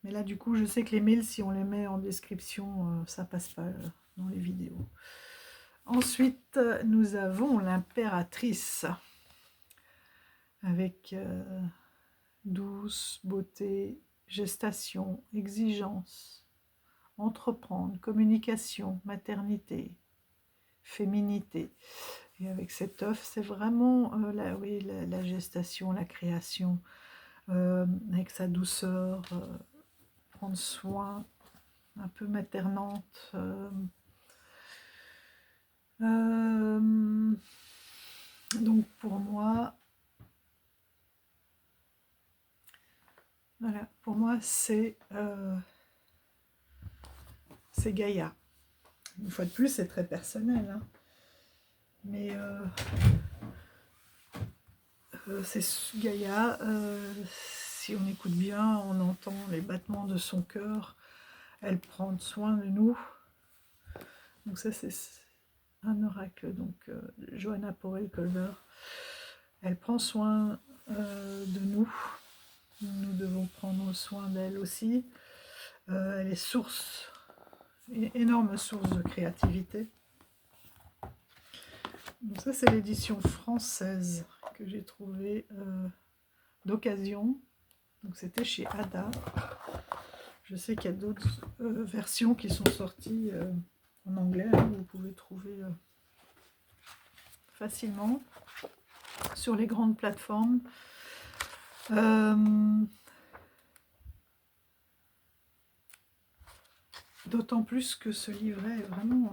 Mais là, du coup, je sais que les mails, si on les met en description, ça passe pas dans les vidéos. Ensuite, nous avons l'impératrice, avec douce, beauté, gestation, exigence, entreprendre, communication, maternité, féminité. Et avec cet œuf, c'est vraiment la gestation, la création, avec sa douceur, prendre soin, un peu maternante. Donc pour moi, voilà, pour moi c'est Gaïa. Une fois de plus, c'est très personnel, hein. Mais c'est Gaïa. Si on écoute bien, on entend les battements de son cœur. Elle prend soin de nous. Donc ça, c'est un oracle. Donc Johanna Powell-Colver. Elle prend soin de nous. Nous devons prendre soin d'elle aussi. Elle est source, énorme source de créativité. Donc ça, c'est l'édition française que j'ai trouvée d'occasion. Donc c'était chez Ada. Je sais qu'il y a d'autres versions qui sont sorties en anglais, hein, vous pouvez trouver facilement sur les grandes plateformes. D'autant plus que ce livret est vraiment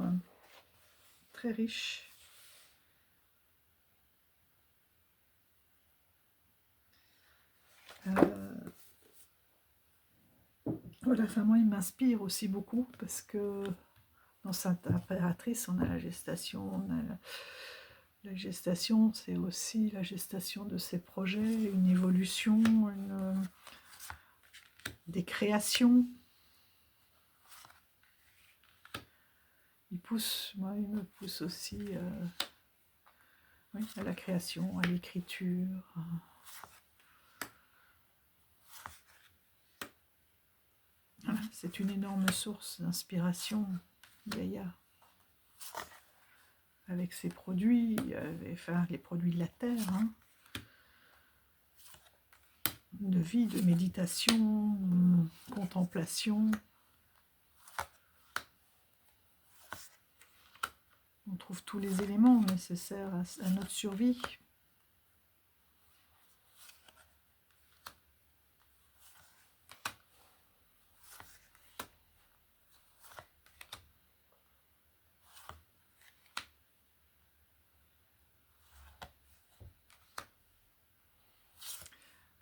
très riche. Voilà, enfin moi il m'inspire aussi beaucoup parce que Dans Sainte Impératrice, on a la gestation. La gestation, c'est aussi la gestation de ses projets, une évolution, des créations. Il me pousse aussi oui, à la création, à l'écriture. Voilà, c'est une énorme source d'inspiration, Gaïa. Avec ses produits, enfin les produits de la terre, hein, de vie, de méditation, de contemplation. On trouve tous les éléments nécessaires à notre survie.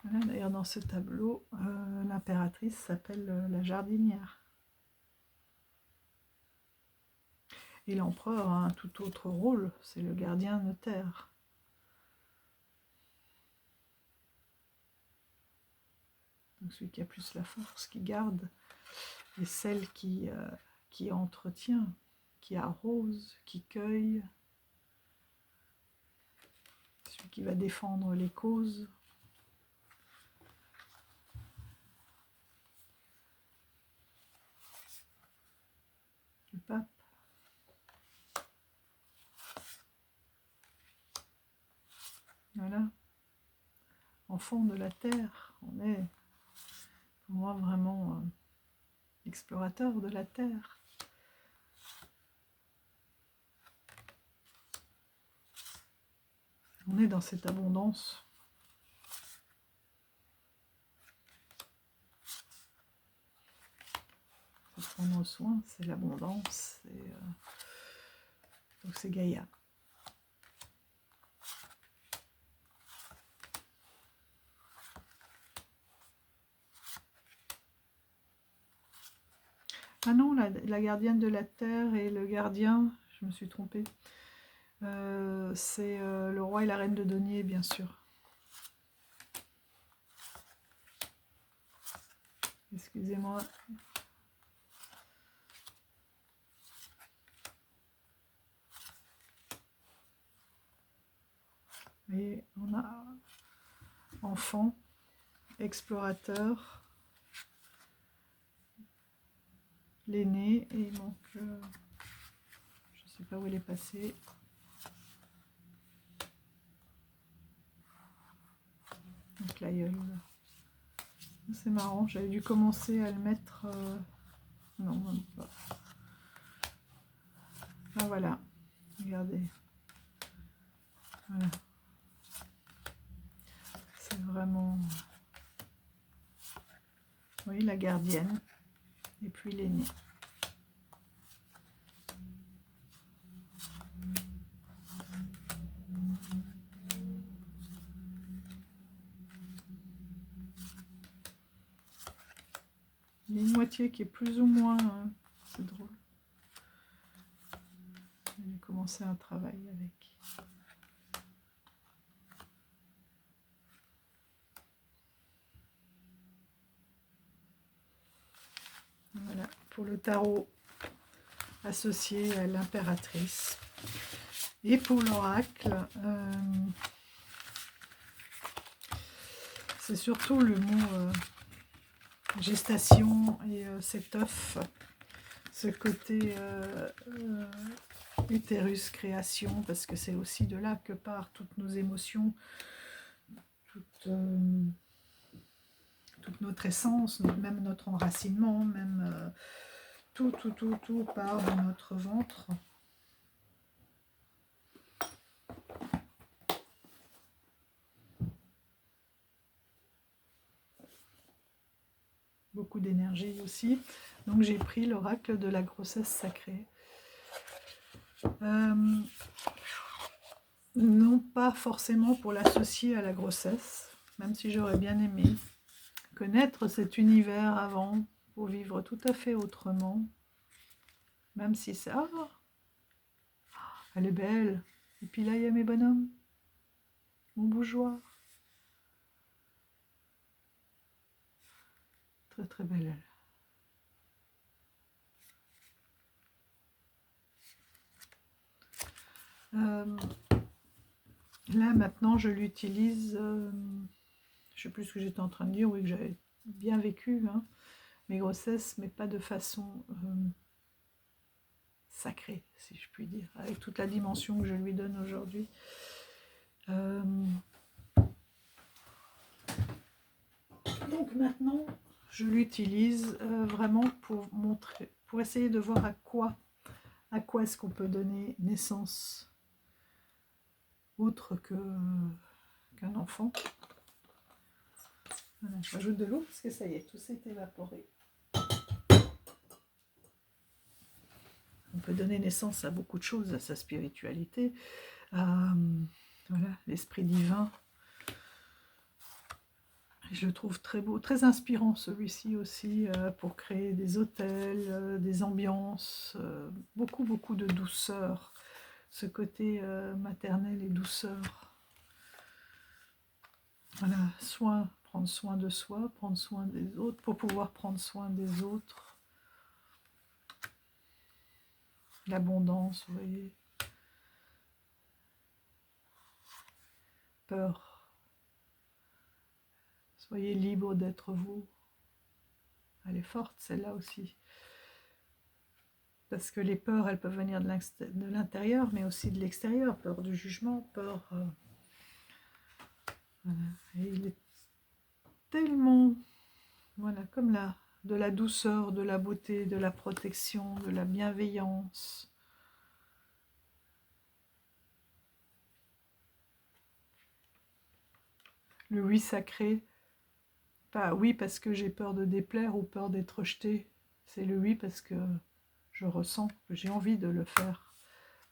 Voilà, d'ailleurs, dans ce tableau, l'impératrice s'appelle la jardinière. Et l'empereur a un tout autre rôle, c'est le gardien de terre. Donc celui qui a plus la force, qui garde, et celle qui entretient, qui arrose, qui cueille, celui qui va défendre les causes. Le pape. Voilà. Enfant de la terre, on est, pour moi, vraiment explorateur de la terre. On est dans cette abondance. Faut prendre soin, c'est l'abondance. Donc c'est Gaïa. Ah non, la gardienne de la terre et le gardien, je me suis trompée. C'est le roi et la reine de denier, bien sûr. Excusez-moi. Et on a enfant, explorateur, l'aîné, et il manque, je ne sais pas où il est passé. Donc l'aïeul. C'est marrant, j'avais dû commencer à le mettre... non, même pas. Ah voilà, regardez. Voilà. C'est vraiment... Oui, la gardienne. Et puis l'aîné. Il y a une moitié qui est plus ou moins... c'est drôle. J'ai commencé un travail avec. Voilà, pour le tarot associé à l'impératrice. Et pour l'oracle, c'est surtout le mot gestation et cet œuf, ce côté utérus création, parce que c'est aussi de là que partent toutes nos émotions, toute notre essence, même notre enracinement, même tout part de notre ventre. Beaucoup d'énergie aussi. Donc j'ai pris l'oracle de la grossesse sacrée. Non pas forcément pour l'associer à la grossesse, même si j'aurais bien aimé connaître cet univers avant, pour vivre tout à fait autrement, Même si c'est... Ah, elle est belle. Et puis là, il y a mes bonhommes. Mon bougeoir. Très très belle elle. Là maintenant je l'utilise, je sais plus ce que j'étais en train de dire, oui que j'avais bien vécu hein, mes grossesses, mais pas de façon sacrée, si je puis dire, avec toute la dimension que je lui donne aujourd'hui. Donc maintenant je l'utilise vraiment pour montrer, pour essayer de voir à quoi est-ce qu'on peut donner naissance autre qu'un enfant. Voilà, je rajoute de l'eau parce que ça y est, tout s'est évaporé. On peut donner naissance à beaucoup de choses, à sa spiritualité, à voilà, l'esprit divin. Je le trouve très beau, très inspirant celui-ci aussi, pour créer des hôtels, des ambiances, beaucoup de douceur, ce côté maternel et douceur. Voilà, prendre soin de soi, prendre soin des autres, pour pouvoir prendre soin des autres. L'abondance, vous voyez. Peur. Soyez libre d'être vous. Elle est forte, celle-là aussi. Parce que les peurs, elles peuvent venir de l'intérieur, mais aussi de l'extérieur. Peur du jugement, peur... voilà. Et il est tellement... Voilà, comme là, de la douceur, de la beauté, de la protection, de la bienveillance. Le oui sacré. Pas oui parce que j'ai peur de déplaire ou peur d'être rejetée. C'est le oui parce que je ressens que j'ai envie de le faire.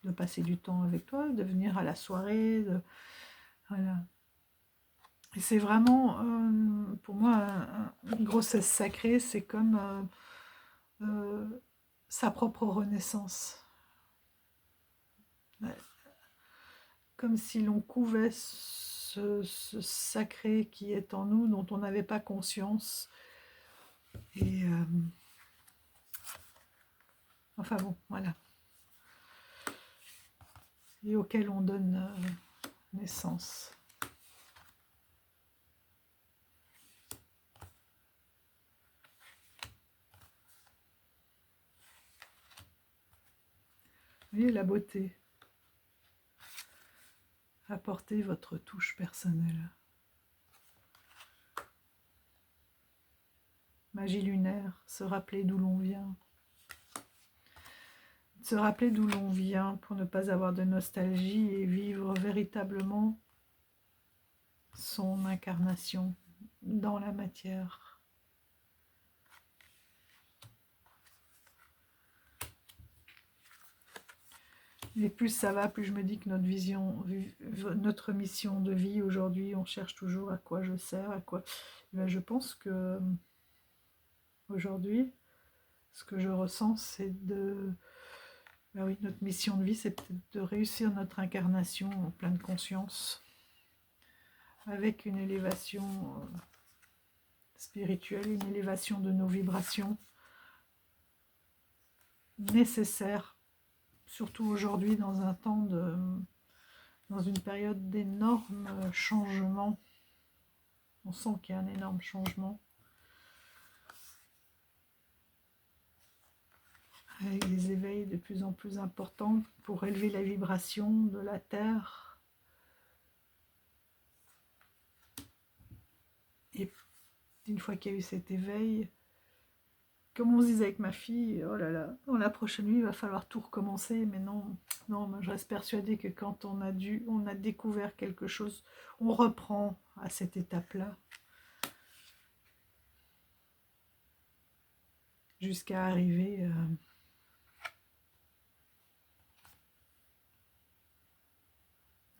De passer du temps avec toi, de venir à la soirée. Voilà. Et c'est vraiment, pour moi, une grossesse sacrée, c'est comme sa propre renaissance. Comme si l'on couvait ce sacré qui est en nous, dont on n'avait pas conscience. Et enfin bon, voilà. Et auquel on donne naissance. Vous voyez la beauté. Apportez votre touche personnelle. Magie lunaire, se rappeler d'où l'on vient. Se rappeler d'où l'on vient pour ne pas avoir de nostalgie et vivre véritablement son incarnation dans la matière. Et plus ça va, plus je me dis que notre mission de vie aujourd'hui, on cherche toujours à quoi je sers, à quoi... Ben, je pense que aujourd'hui, ce que je ressens, c'est de... Ben oui, notre mission de vie, c'est peut-être de réussir notre incarnation en pleine conscience, avec une élévation spirituelle, une élévation de nos vibrations nécessaires, surtout aujourd'hui dans un temps dans une période d'énormes changements. On sent qu'il y a un énorme changement. Avec des éveils de plus en plus importants pour élever la vibration de la Terre. Et une fois qu'il y a eu cet éveil, comme on se disait avec ma fille, oh là là, dans la prochaine nuit, il va falloir tout recommencer. Mais non, non, moi je reste persuadée que quand on a découvert quelque chose, on reprend à cette étape-là. Jusqu'à arriver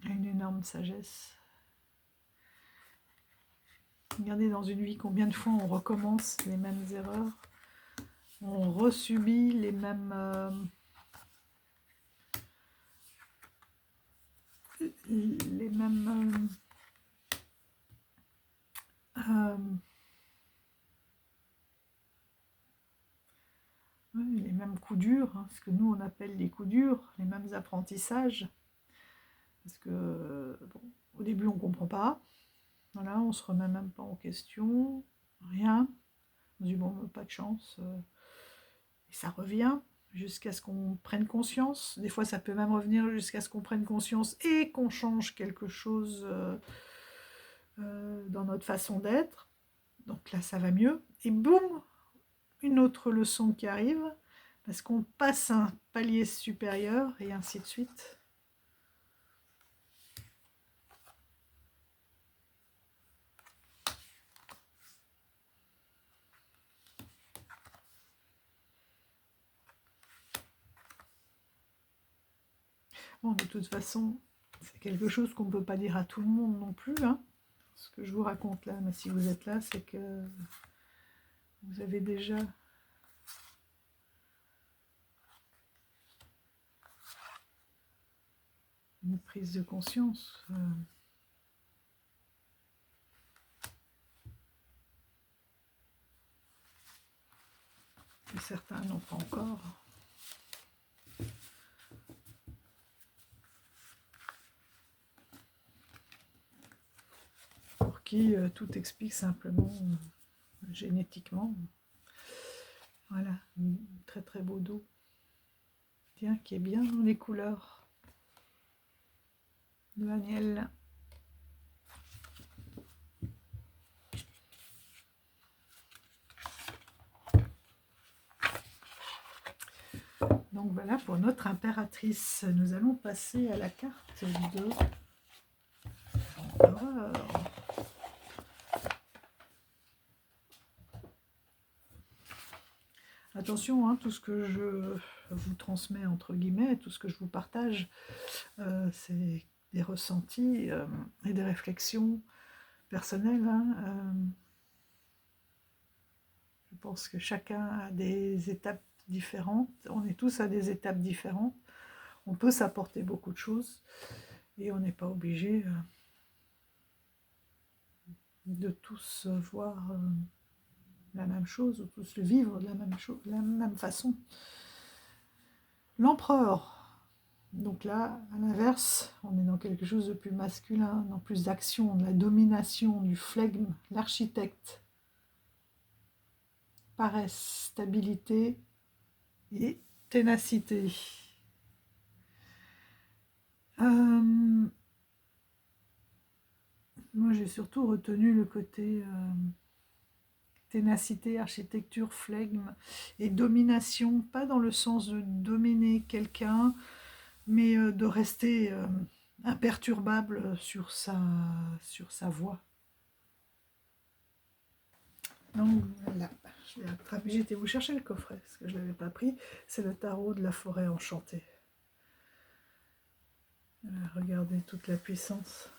à une énorme sagesse. Regardez dans une vie combien de fois on recommence les mêmes erreurs. On resubit les mêmes les mêmes ouais, les mêmes coups durs, hein, ce que nous on appelle les coups durs, les mêmes apprentissages. Parce que bon, au début on ne comprend pas, voilà, on se remet même pas en question, rien. On se dit bon, pas de chance, et ça revient jusqu'à ce qu'on prenne conscience. Des fois ça peut même revenir jusqu'à ce qu'on prenne conscience et qu'on change quelque chose dans notre façon d'être. Donc là ça va mieux, et boum, une autre leçon qui arrive, parce qu'on passe un palier supérieur, et ainsi de suite. Bon, de toute façon, c'est quelque chose qu'on ne peut pas dire à tout le monde non plus, hein. Ce que je vous raconte là, mais si vous êtes là, c'est que vous avez déjà une prise de conscience. Que certains n'ont pas encore. Pour qui tout explique simplement génétiquement. Voilà, très très beau dos. Tiens, qui est bien dans les couleurs de Agnelle. Donc voilà pour notre impératrice. Nous allons passer à la carte de l'empereur. Attention, hein, tout ce que je vous transmets, entre guillemets, tout ce que je vous partage, c'est des ressentis et des réflexions personnelles. Hein, je pense que chacun a des étapes différentes. On est tous à des étapes différentes. On peut s'apporter beaucoup de choses et on n'est pas obligé de tous voir la même chose ou tous le vivre de la même façon. L'empereur. Donc là, à l'inverse, on est dans quelque chose de plus masculin, dans plus d'action, de la domination, du flegme, l'architecte. Paresse, stabilité et ténacité. Moi, j'ai surtout retenu le côté ténacité, architecture, flegme et domination, pas dans le sens de dominer quelqu'un, mais de rester imperturbable sur sa voie. Donc voilà, je l'ai attrapé. J'ai été vous chercher le coffret, parce que je ne l'avais pas pris. C'est le tarot de la forêt enchantée. Regardez toute la puissance.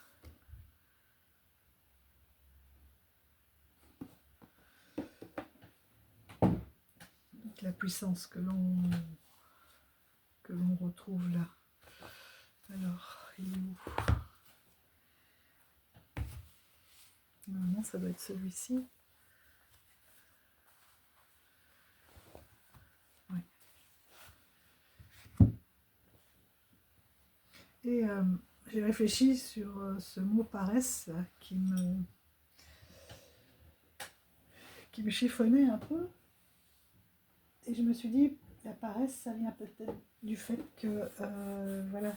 Toute la puissance que l'on retrouve là. Alors, il est où? Normalement, ça doit être celui-ci. Oui. Et j'ai réfléchi sur ce mot paresse là, qui me chiffonnait un peu. Et je me suis dit, la paresse, ça vient peut-être du fait que, voilà,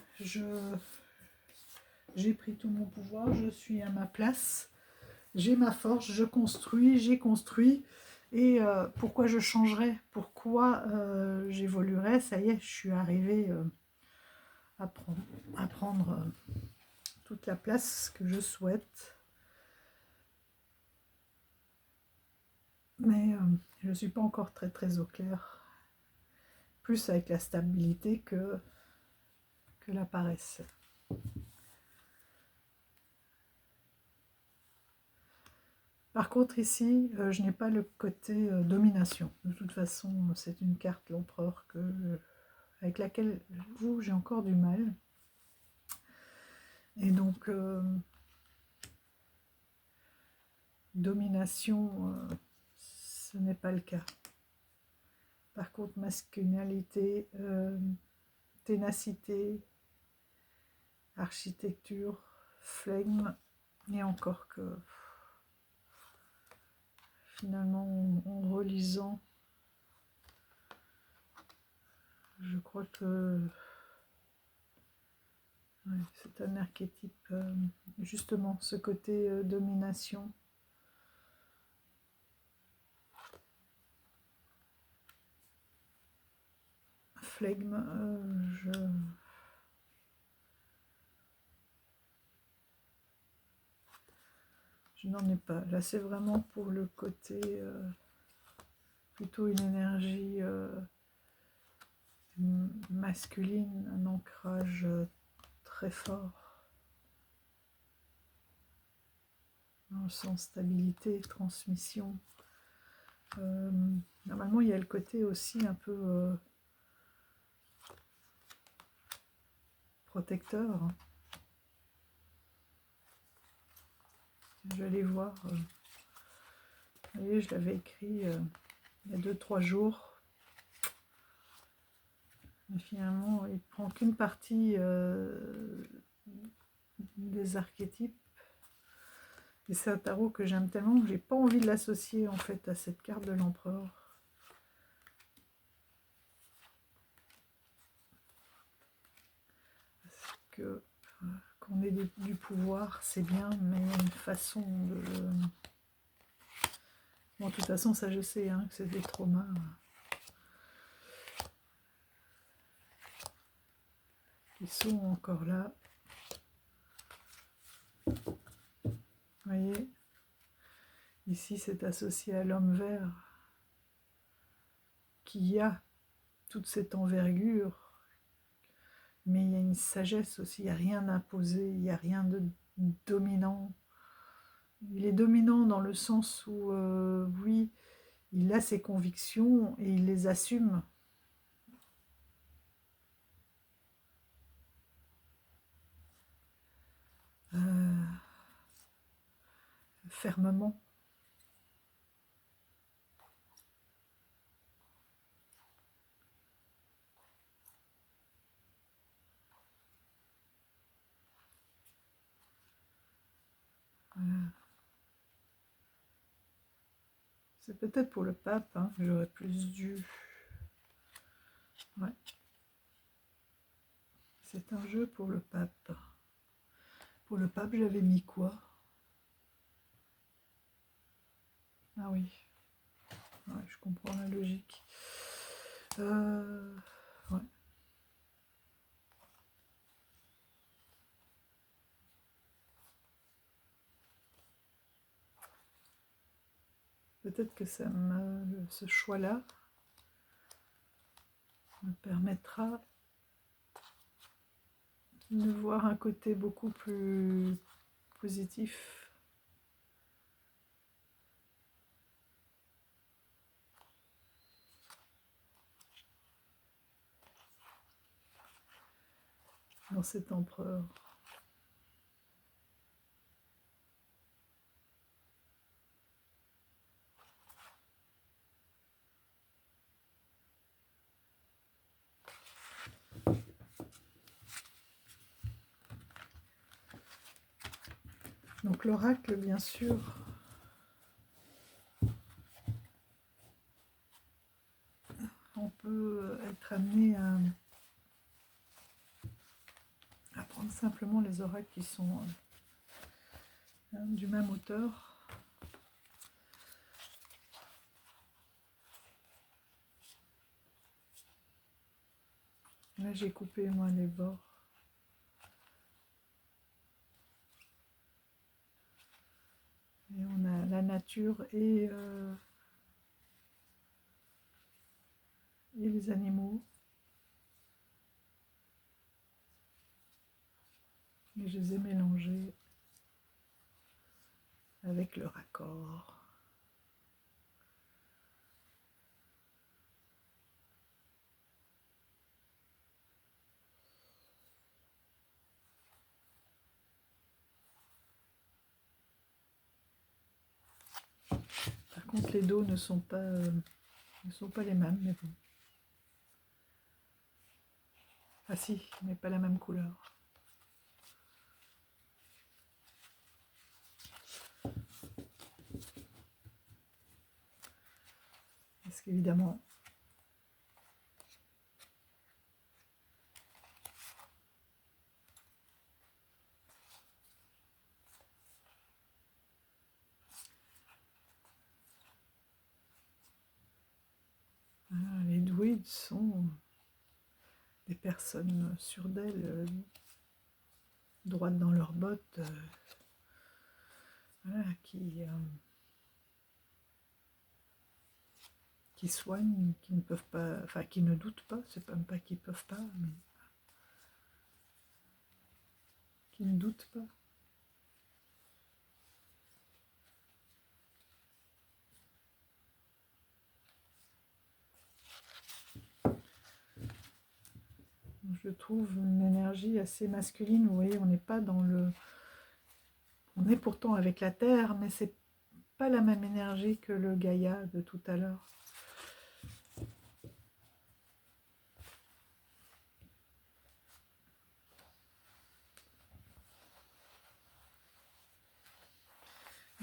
j'ai pris tout mon pouvoir, je suis à ma place, j'ai ma force, je construis, j'ai construit, et pourquoi je changerais, pourquoi j'évoluerais, ça y est, je suis arrivée à prendre toute la place que je souhaite. Mais je ne suis pas encore très très au clair, plus avec la stabilité que la paresse. Par contre ici, je n'ai pas le côté domination. De toute façon, c'est une carte, l'empereur, avec laquelle j'ai encore du mal. Et donc, domination, ce n'est pas le cas. Par contre, masculinité, ténacité, architecture, flegme, et encore que finalement, en relisant, je crois que ouais, c'est un archétype, justement, ce côté domination. Flegme, je n'en ai pas. Là, c'est vraiment pour le côté, plutôt une énergie masculine, un ancrage très fort, dans le sens stabilité, transmission. Normalement, il y a le côté aussi un peu protecteur. Je vais aller voir. Vous voyez, je l'avais écrit il y a 2-3 jours. Mais finalement, il ne prend qu'une partie des archétypes. Et c'est un tarot que j'aime tellement que j'ai pas envie de l'associer en fait à cette carte de l'empereur. Parce que qu'on ait du pouvoir, c'est bien, mais il y a une façon de... Bon, de toute façon, ça je sais, hein, que c'est des traumas. Qui sont encore là. Vous voyez, ici c'est associé à l'homme vert qui a toute cette envergure, mais il y a une sagesse aussi, il n'y a rien d'imposé, il n'y a rien de dominant. Il est dominant dans le sens où, oui, il a ses convictions et il les assume. Fermement. C'est peut-être pour le pape, hein, que j'aurais plus dû... Ouais. C'est un jeu pour le pape. Pour le pape, j'avais mis quoi? Ah oui. Ouais, je comprends la logique. Ouais. Peut-être que ce choix-là me permettra de voir un côté beaucoup plus positif. Dans cet empereur. Donc l'oracle, bien sûr, on peut être amené à prendre simplement les oracles qui sont du même auteur. Là, j'ai coupé, moi, les bords. Et on a la nature et les animaux. Et je les ai mélangés avec le raccord. contre, les dos ne sont pas les mêmes, mais bon. Ah si, mais pas la même couleur. Parce qu'évidemment, les druides sont des personnes sûres d'elles, droites dans leurs bottes, voilà, qui soignent, qui ne peuvent pas, enfin qui ne doutent pas, c'est même pas qu'ils peuvent pas, mais qui ne doutent pas. Je trouve une énergie assez masculine. Vous voyez, on n'est pas dans le... On est pourtant avec la terre, mais c'est pas la même énergie que le Gaïa de tout à l'heure.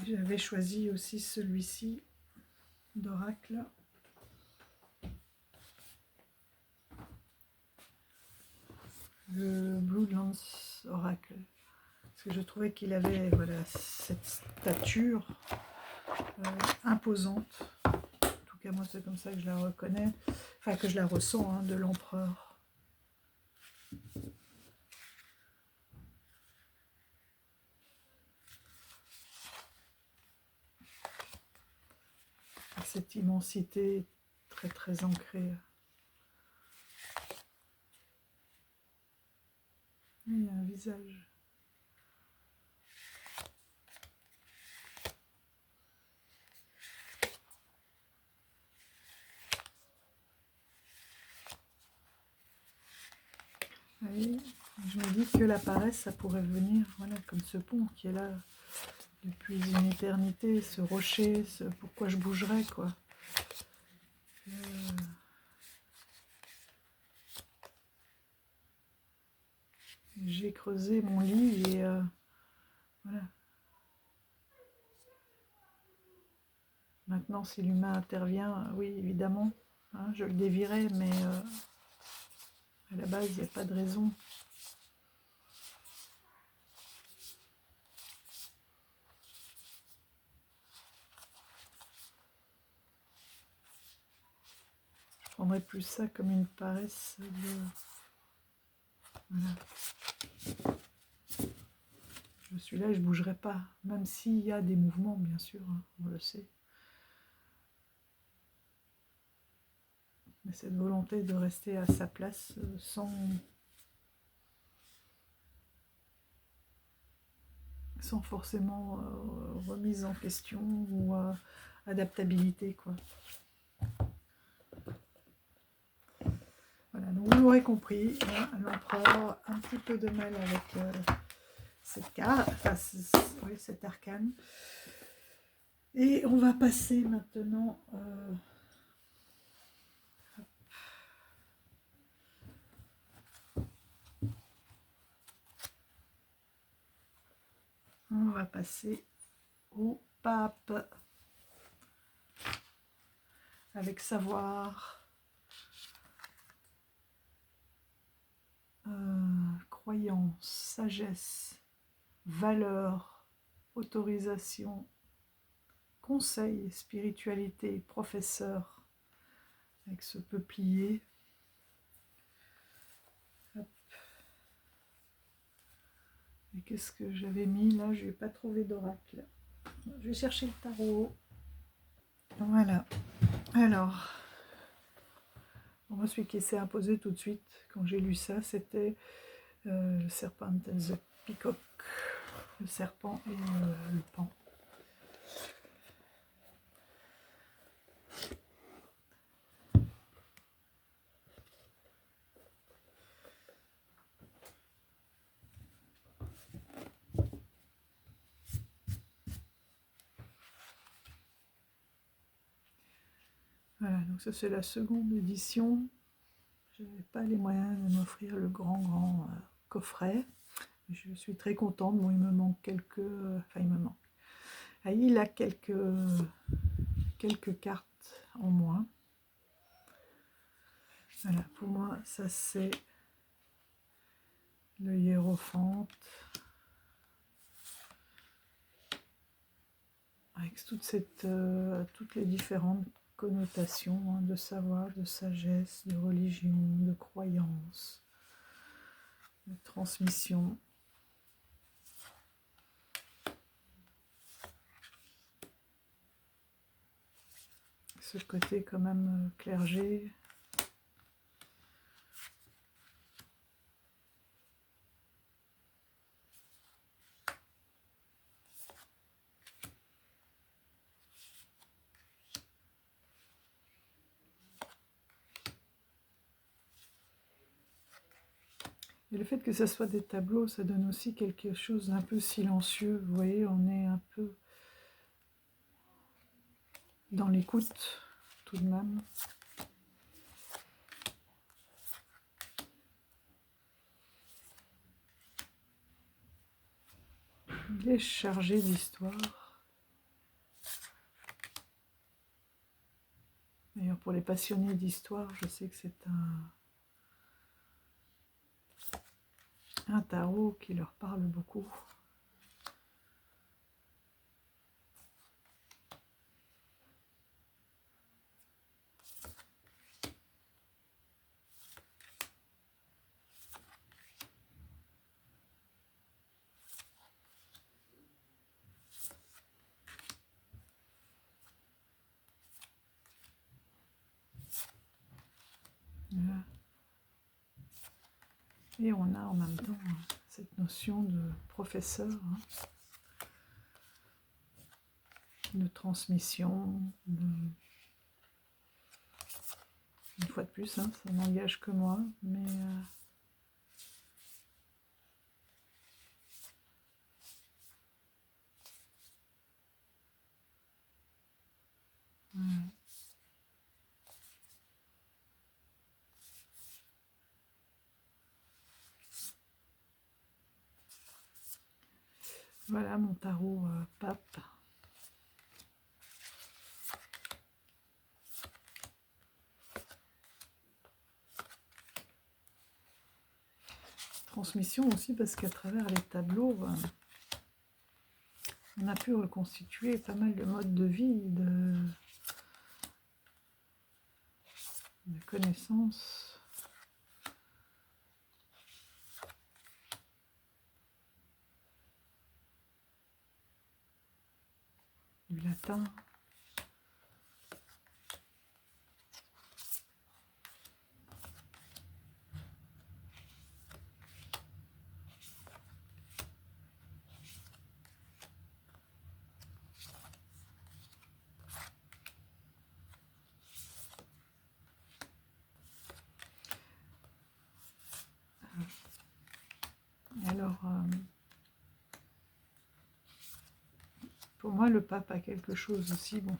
J'avais choisi aussi celui-ci d'oracle. Le Bloodlands Oracle. Parce que je trouvais qu'il avait, voilà, cette stature imposante. En tout cas, moi, c'est comme ça que je la reconnais. Enfin, que je la ressens, hein, de l'empereur. Cette immensité très très ancrée. Il y a un visage. Oui, je me dis que la paresse, ça pourrait venir, voilà, comme ce pont qui est là depuis une éternité, ce rocher, pourquoi je bougerais, quoi. J'ai creusé mon lit et voilà. Maintenant, si l'humain intervient, oui, évidemment, hein, je le dévierai, mais à la base, il n'y a pas de raison. Je prendrais plus ça comme une paresse de... Voilà. Je suis là et je ne bougerai pas, même s'il y a des mouvements, bien sûr, hein, on le sait. Mais cette volonté de rester à sa place sans forcément remise en question ou adaptabilité, quoi. Voilà, donc vous l'aurez compris, hein, l'empereur a un petit peu de mal avec cette carte, enfin oui, cet arcane. Et on va passer maintenant au pape avec savoir, croyance, sagesse, valeur, autorisation, conseil, spiritualité, professeur, avec ce peuplier. Hop. Et qu'est-ce que j'avais mis là? Je n'ai pas trouvé d'oracle. Je vais chercher le tarot. Voilà. Alors, moi, celui qui s'est imposé tout de suite quand j'ai lu ça, c'était le serpent and the peacock, le serpent et le pan. Voilà, donc ça c'est la seconde édition. Je n'avais pas les moyens de m'offrir le grand coffret. Je suis très contente. Bon, il me manque quelques... Enfin, il me manque. Ah, il a quelques cartes en moins. Voilà, pour moi, ça c'est le hiérophante. Avec toutes les différentes connotations hein, de savoir, de sagesse, de religion, de croyance, de transmission. Ce côté quand même clergé. Et le fait que ce soit des tableaux, ça donne aussi quelque chose d'un peu silencieux. Vous voyez, on est un peu dans l'écoute tout de même. Il est chargé d'histoire. D'ailleurs, pour les passionnés d'histoire, je sais que c'est un tarot qui leur parle beaucoup. Voilà. Et on a en même temps cette notion de professeur, hein, de transmission, une fois de plus, hein, ça n'engage que moi, mais ouais. Voilà mon tarot pape. Transmission aussi parce qu'à travers les tableaux, on a pu reconstituer pas mal de modes de vie, de connaissances. Du latin. Alors, pour moi, le pape a quelque chose aussi, bon,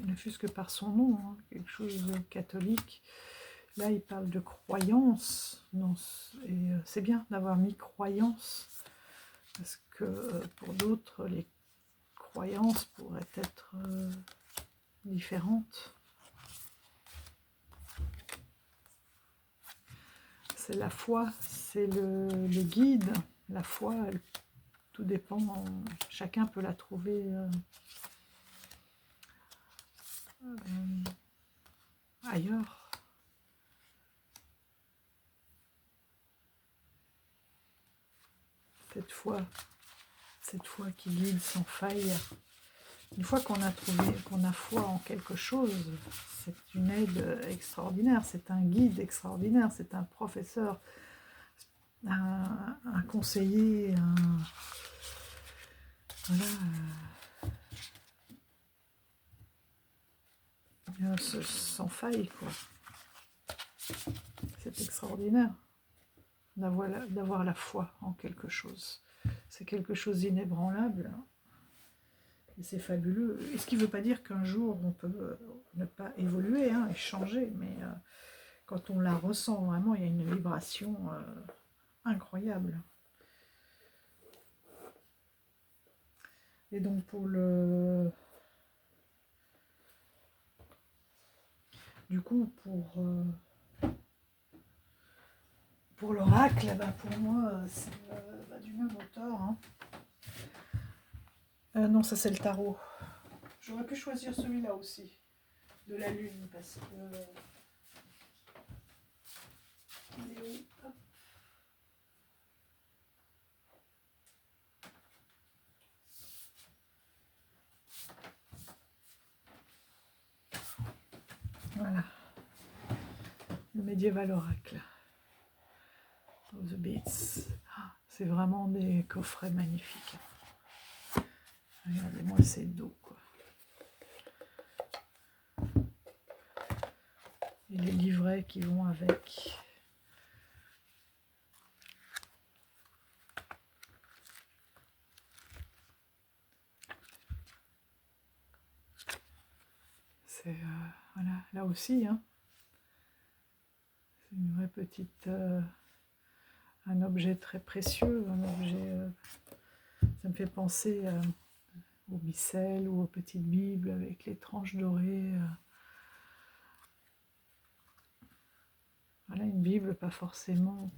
ne fût-ce que par son nom, hein, quelque chose de catholique. Là, il parle de croyance, et c'est bien d'avoir mis croyance, parce que pour d'autres, les croyances pourraient être différentes. C'est la foi, c'est le guide. La foi, tout dépend, chacun peut la trouver ailleurs. Cette foi qui guide sans faille. Une fois qu'on a trouvé, qu'on a foi en quelque chose, c'est une aide extraordinaire, c'est un guide extraordinaire, c'est un professeur, un conseiller, voilà, sans faille, quoi. C'est extraordinaire d'avoir la foi en quelque chose. C'est quelque chose d'inébranlable. Et c'est fabuleux. Et ce qui ne veut pas dire qu'un jour on peut ne pas évoluer hein, et changer, mais quand on la ressent vraiment, il y a une vibration incroyable. Et donc pour le... Du coup, pour l'oracle, bah pour moi, c'est du même auteur. Hein. Non, ça c'est le tarot. J'aurais pu choisir celui-là aussi, de la lune, parce que... Il est où? Hop. Voilà, le médiéval oracle. The Beats. C'est vraiment des coffrets magnifiques. Regardez-moi ces dos, quoi. Et les livrets qui vont avec. C'est voilà, là aussi, hein. C'est une vraie petite, un objet très précieux, un objet. Ça me fait penser aux missels ou aux petites bibles avec les tranches dorées. Voilà, une bible pas forcément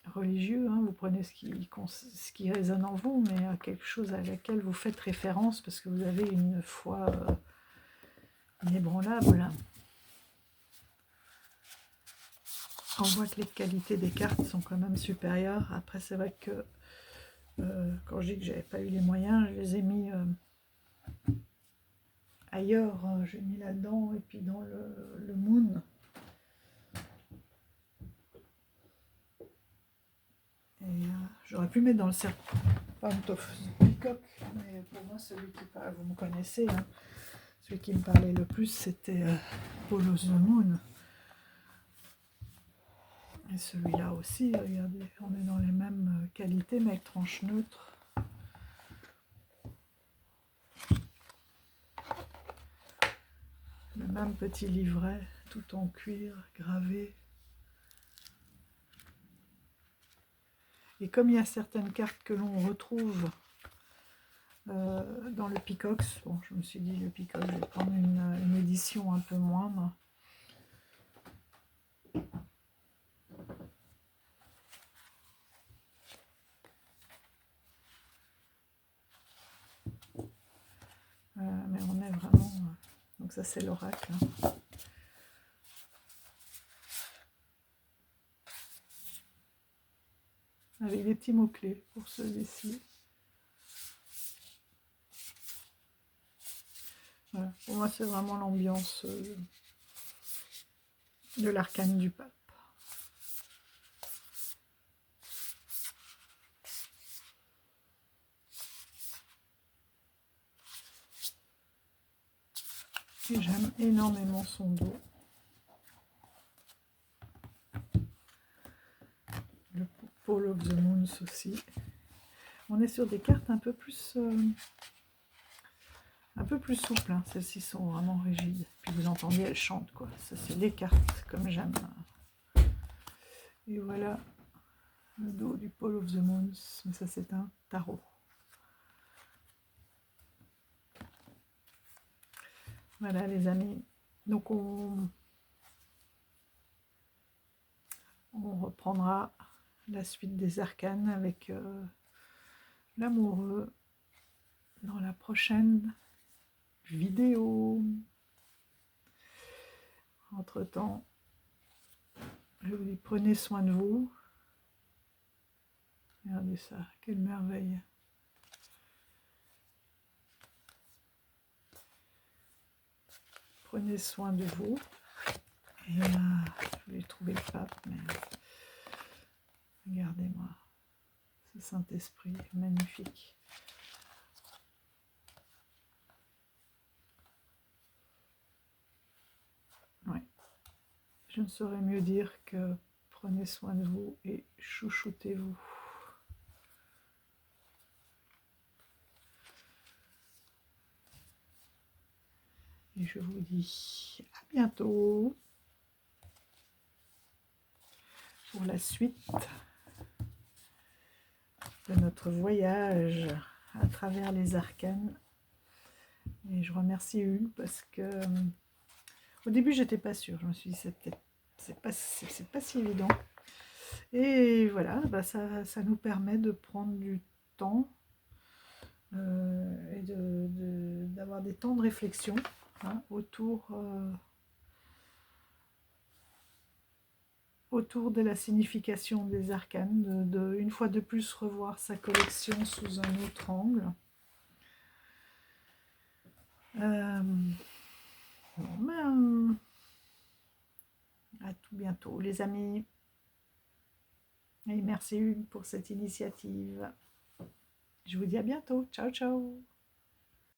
religieux, hein. Vous prenez ce qui résonne en vous, mais quelque chose à laquelle vous faites référence parce que vous avez une foi inébranlable. On voit que les qualités des cartes sont quand même supérieures. Après, c'est vrai que quand je dis que j'avais pas eu les moyens, je les ai mis ailleurs. J'ai mis là-dedans et puis dans le moon. Et j'aurais pu mettre dans le serpent of Peacock, mais pour moi, celui qui parle, vous me connaissez, hein, celui qui me parlait le plus, c'était Paul of the Moon. Et celui-là aussi, regardez, on est dans les mêmes qualités, mais avec tranche neutre. Le même petit livret, tout en cuir, gravé. Et comme il y a certaines cartes que l'on retrouve dans le Peacocks, bon, je me suis dit, le Peacock, je vais prendre une édition un peu moindre. Mais on est vraiment... donc ça, c'est l'oracle. Hein. Avec des petits mots-clés pour celui-ci. Voilà. Pour moi, c'est vraiment l'ambiance de l'arcane du pape. Et j'aime énormément son dos. Le Paul of the Moons aussi. On est sur des cartes un peu plus souples. Hein. Celles-ci sont vraiment rigides. Puis vous entendez, elles chantent, quoi. Ça, c'est les cartes comme j'aime. Et voilà le dos du Paul of the Moons. Mais ça, c'est un tarot. Voilà, les amis. Donc, on reprendra la suite des arcanes avec l'amoureux dans la prochaine vidéo. Entre-temps, je vous dis, prenez soin de vous. Regardez ça, quelle merveille. Prenez soin de vous. Et je vais trouver le pape, mais regardez-moi. Ce Saint-Esprit magnifique. Ouais. Je ne saurais mieux dire que prenez soin de vous et chouchoutez-vous. Et je vous dis à bientôt pour la suite de notre voyage à travers les arcanes. Et je remercie Hugues parce que au début j'étais pas sûre. Je me suis dit c'est pas si évident. Et voilà, bah ça nous permet de prendre du temps et d'avoir des temps de réflexion hein, autour de la signification des arcanes, une fois de plus revoir sa collection sous un autre angle. Bon, ben, à tout bientôt les amis. Et merci Hugues pour cette initiative. Je vous dis à bientôt. Ciao, ciao.